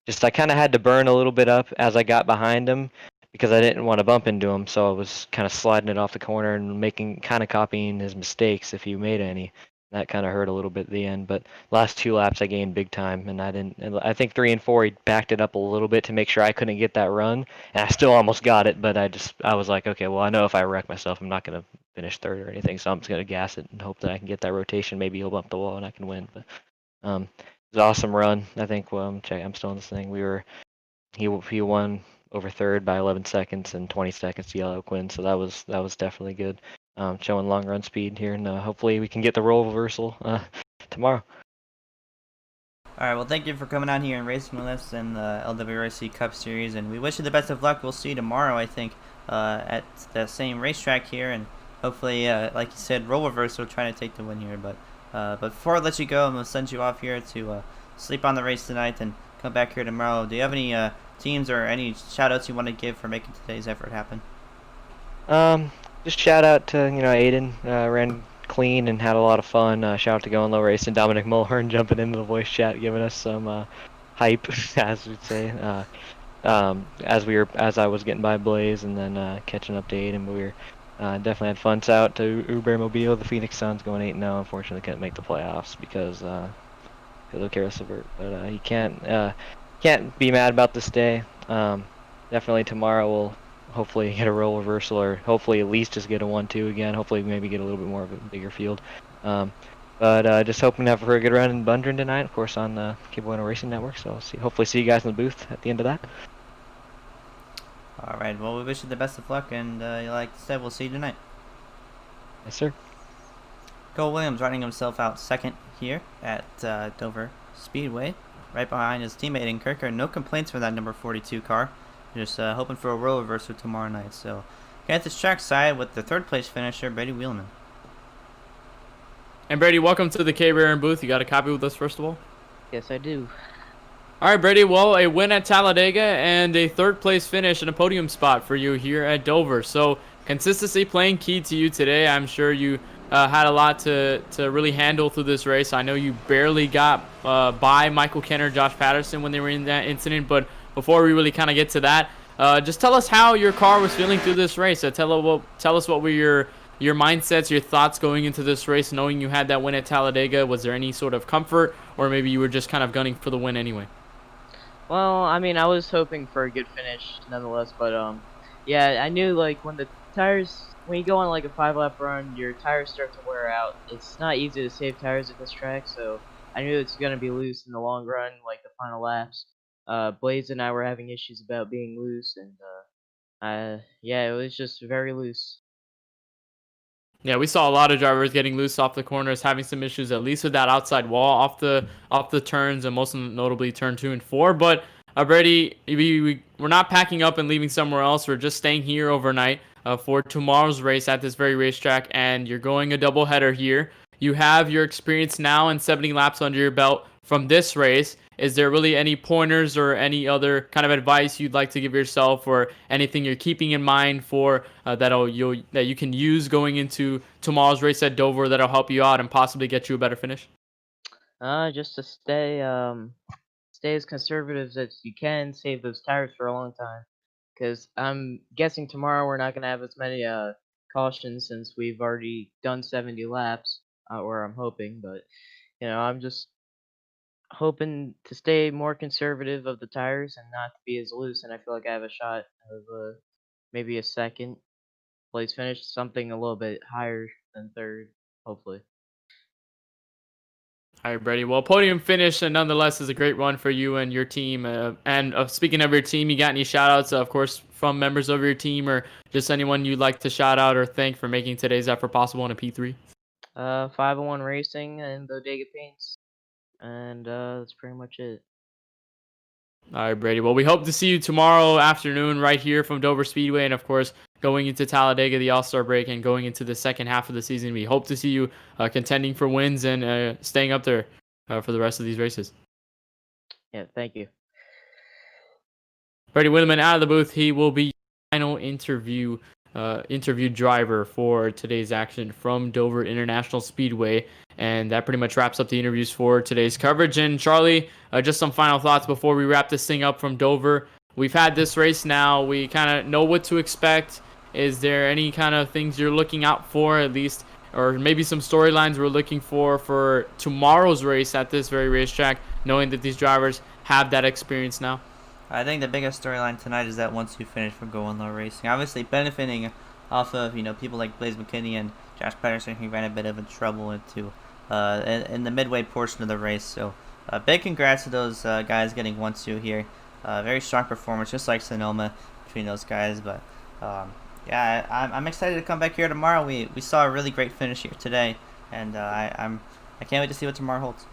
Just I kind of had to burn a little bit up as I got behind him because I didn't want to bump into him. So I was kind of sliding it off the corner and copying his mistakes if he made any. That kind of hurt a little bit at the end, but last 2 laps I gained big time, and I didn't. And I think 3 and 4 he backed it up a little bit to make sure I couldn't get that run, and I still almost got it. But I was like, okay, well I know if I wreck myself, I'm not gonna finish 3rd or anything, so I'm just gonna gas it and hope that I can get that rotation. Maybe he'll bump the wall and I can win. But it was an awesome run. I think. Well, I'm still in this thing. He won over 3rd by 11 seconds and 20 seconds to Yellow Quinn, so that was definitely good. Showing long run speed here, and hopefully we can get the role reversal tomorrow. All right, well, thank you for coming out here and racing with us in the LWRC Cup Series, and we wish you the best of luck. We'll see you tomorrow, I think, at the same racetrack here, and hopefully, like you said, role reversal, trying to take the win here. But before I let you go, I'm going to send you off here to sleep on the race tonight and come back here tomorrow. Do you have any teams or any shout-outs you want to give for making today's effort happen? Just shout out to Aiden, ran clean and had a lot of fun. Shout out to Going Low Race and Dominic Mulhern jumping into the voice chat, giving us some hype, as we'd say. As I was getting by Blaze and then catching up to Aiden, but we were definitely had fun. Shout out to Uber Mobile, the Phoenix Suns, going 8-0. Unfortunately, couldn't make the playoffs because of Karis Levert, but he can't be mad about this day. Definitely tomorrow we'll hopefully get a role reversal, or hopefully at least just get a 1-2 again. Hopefully maybe get a little bit more of a bigger field. But just hoping to have a good run in Bundren tonight, of course, on the Bueno Racing Network. So hopefully see you guys in the booth at the end of that. All right, well, we wish you the best of luck, and like I said, we'll see you tonight. Yes, sir. Cole Williams running himself out second here at Dover Speedway, right behind his teammate in Kirker. No complaints for that number 42 car. Just hoping for a role reversal tomorrow night. So, at this track side with the 3rd place finisher, Brady Wheelman. And Brady, welcome to the KBRN booth. You got a copy with us, first of all? Yes, I do. All right, Brady. Well, a win at Talladega and a 3rd place finish and a podium spot for you here at Dover. So consistency playing key to you today. I'm sure you had a lot to really handle through this race. I know you barely got by Michael Kenner, Josh Patterson when they were in that incident, but before we really kind of get to that, just tell us how your car was feeling through this race. Tell us what were your mindsets, your thoughts going into this race, knowing you had that win at Talladega. Was there any sort of comfort, or maybe you were just kind of gunning for the win anyway? Well, I mean, I was hoping for a good finish nonetheless, but yeah, I knew like when you go on like a 5-lap run, your tires start to wear out. It's not easy to save tires at this track, so I knew it's gonna be loose in the long run, like the final laps. Blaze and I were having issues about being loose, and yeah, it was just very loose. Yeah, we saw a lot of drivers getting loose off the corners, having some issues at least with that outside wall off the turns, and most notably turn 2 and 4. But Brady, we're not packing up and leaving somewhere else. We're just staying here overnight for tomorrow's race at this very racetrack, and you're going a doubleheader here. You have your experience now and 70 laps under your belt from this race. Is there really any pointers or any other kind of advice you'd like to give yourself, or anything you're keeping in mind for that you can use going into tomorrow's race at Dover that'll help you out and possibly get you a better finish? Just to stay as conservative as you can, save those tires for a long time. Because I'm guessing tomorrow we're not gonna have as many cautions since we've already done 70 laps, or I'm hoping. But I'm just hoping to stay more conservative of the tires and not to be as loose. And I feel like I have a shot of maybe a second place finish, something a little bit higher than third, hopefully. All right, Brady. Well, podium finish, and nonetheless, is a great run for you and your team. And speaking of your team, you got any shout-outs, of course, from members of your team, or just anyone you'd like to shout out or thank for making today's effort possible in a P3? 501 Racing and Bodega Paints, and that's pretty much it. All right, Brady. Well, we hope to see you tomorrow afternoon right here from Dover Speedway, and of course, going into Talladega, the All-Star break, and going into the second half of the season. We hope to see you contending for wins and staying up there for the rest of these races. Yeah, thank you. Brady Winneman out of the booth. He will be final interview driver for today's action from Dover International Speedway. And that pretty much wraps up the interviews for today's coverage. And Charlie, just some final thoughts before we wrap this thing up from Dover. We've had this race now. We kind of know what to expect. Is there any kind of things you're looking out for, at least, or maybe some storylines we're looking for tomorrow's race at this very racetrack, knowing that these drivers have that experience now? I think the biggest storyline tonight is that once you finish for Going Low Racing, obviously benefiting off of people like Blaze McKinney and Josh Patterson, who ran a bit of a trouble in the midway portion of the race. So big congrats to those guys getting 1-2 here. Very strong performance, just like Sonoma, between those guys. But yeah, I'm excited to come back here tomorrow. We saw a really great finish here today, and I can't wait to see what tomorrow holds.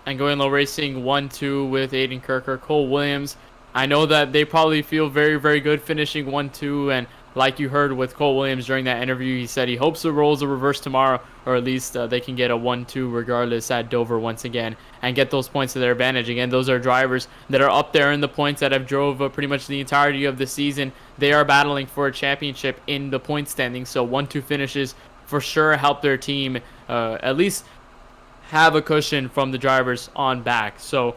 And Going Low Racing 1-2 with Aiden Kirker, Cole Williams. I know that they probably feel very, very good finishing 1-2, and like you heard with Cole Williams during that interview, he said he hopes the roles are reversed tomorrow, or at least they can get a 1-2 regardless at Dover once again and get those points to their advantage. Again, those are drivers that are up there in the points that have drove pretty much the entirety of the season. They are battling for a championship in the point standing, so 1-2 finishes for sure help their team at least have a cushion from the drivers on back. So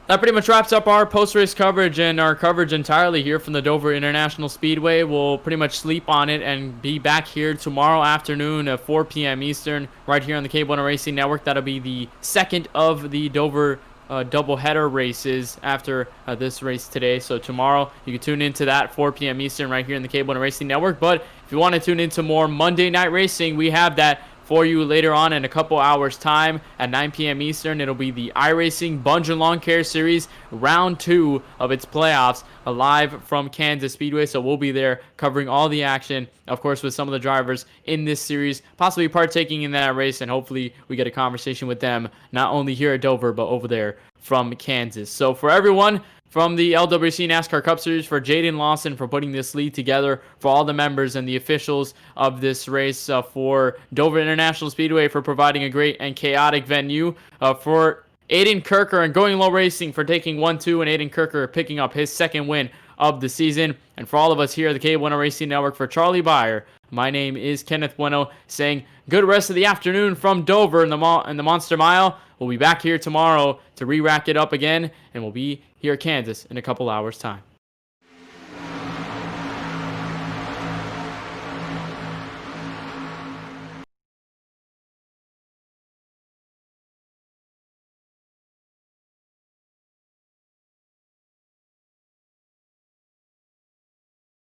that pretty much wraps up our post-race coverage and our coverage entirely here from the Dover International Speedway. We'll pretty much sleep on it and be back here tomorrow afternoon at 4 p.m. Eastern right here on the KBRN Racing Network. That'll be the second of the Dover doubleheader races after this race today. So tomorrow you can tune into that 4 p.m. Eastern right here in the KBRN Racing Network. But if you want to tune into more Monday Night Racing, we have that for you later on in a couple hours time at 9 p.m. Eastern. It'll be the iRacing Bunge Lawn Care Series round 2 of its playoffs live from Kansas Speedway. So we'll be there covering all the action, of course, with some of the drivers in this series, possibly partaking in that race, and hopefully we get a conversation with them not only here at Dover but over there from Kansas. So for everyone from the LWRC NASCAR Cup Series, for Jaden Lawson for putting this lead together, for all the members and the officials of this race, for Dover International Speedway for providing a great and chaotic venue, for Aiden Kirker and Going Low Racing for taking 1-2, and Aiden Kirker picking up his second win of the season. And for all of us here at the K1 Racing Network, for Charlie Baier, my name is Kenneth Bueno, saying good rest of the afternoon from Dover in the Monster Mile. We'll be back here tomorrow to re-rack it up again, and we'll be here at Kansas in a couple hours' time.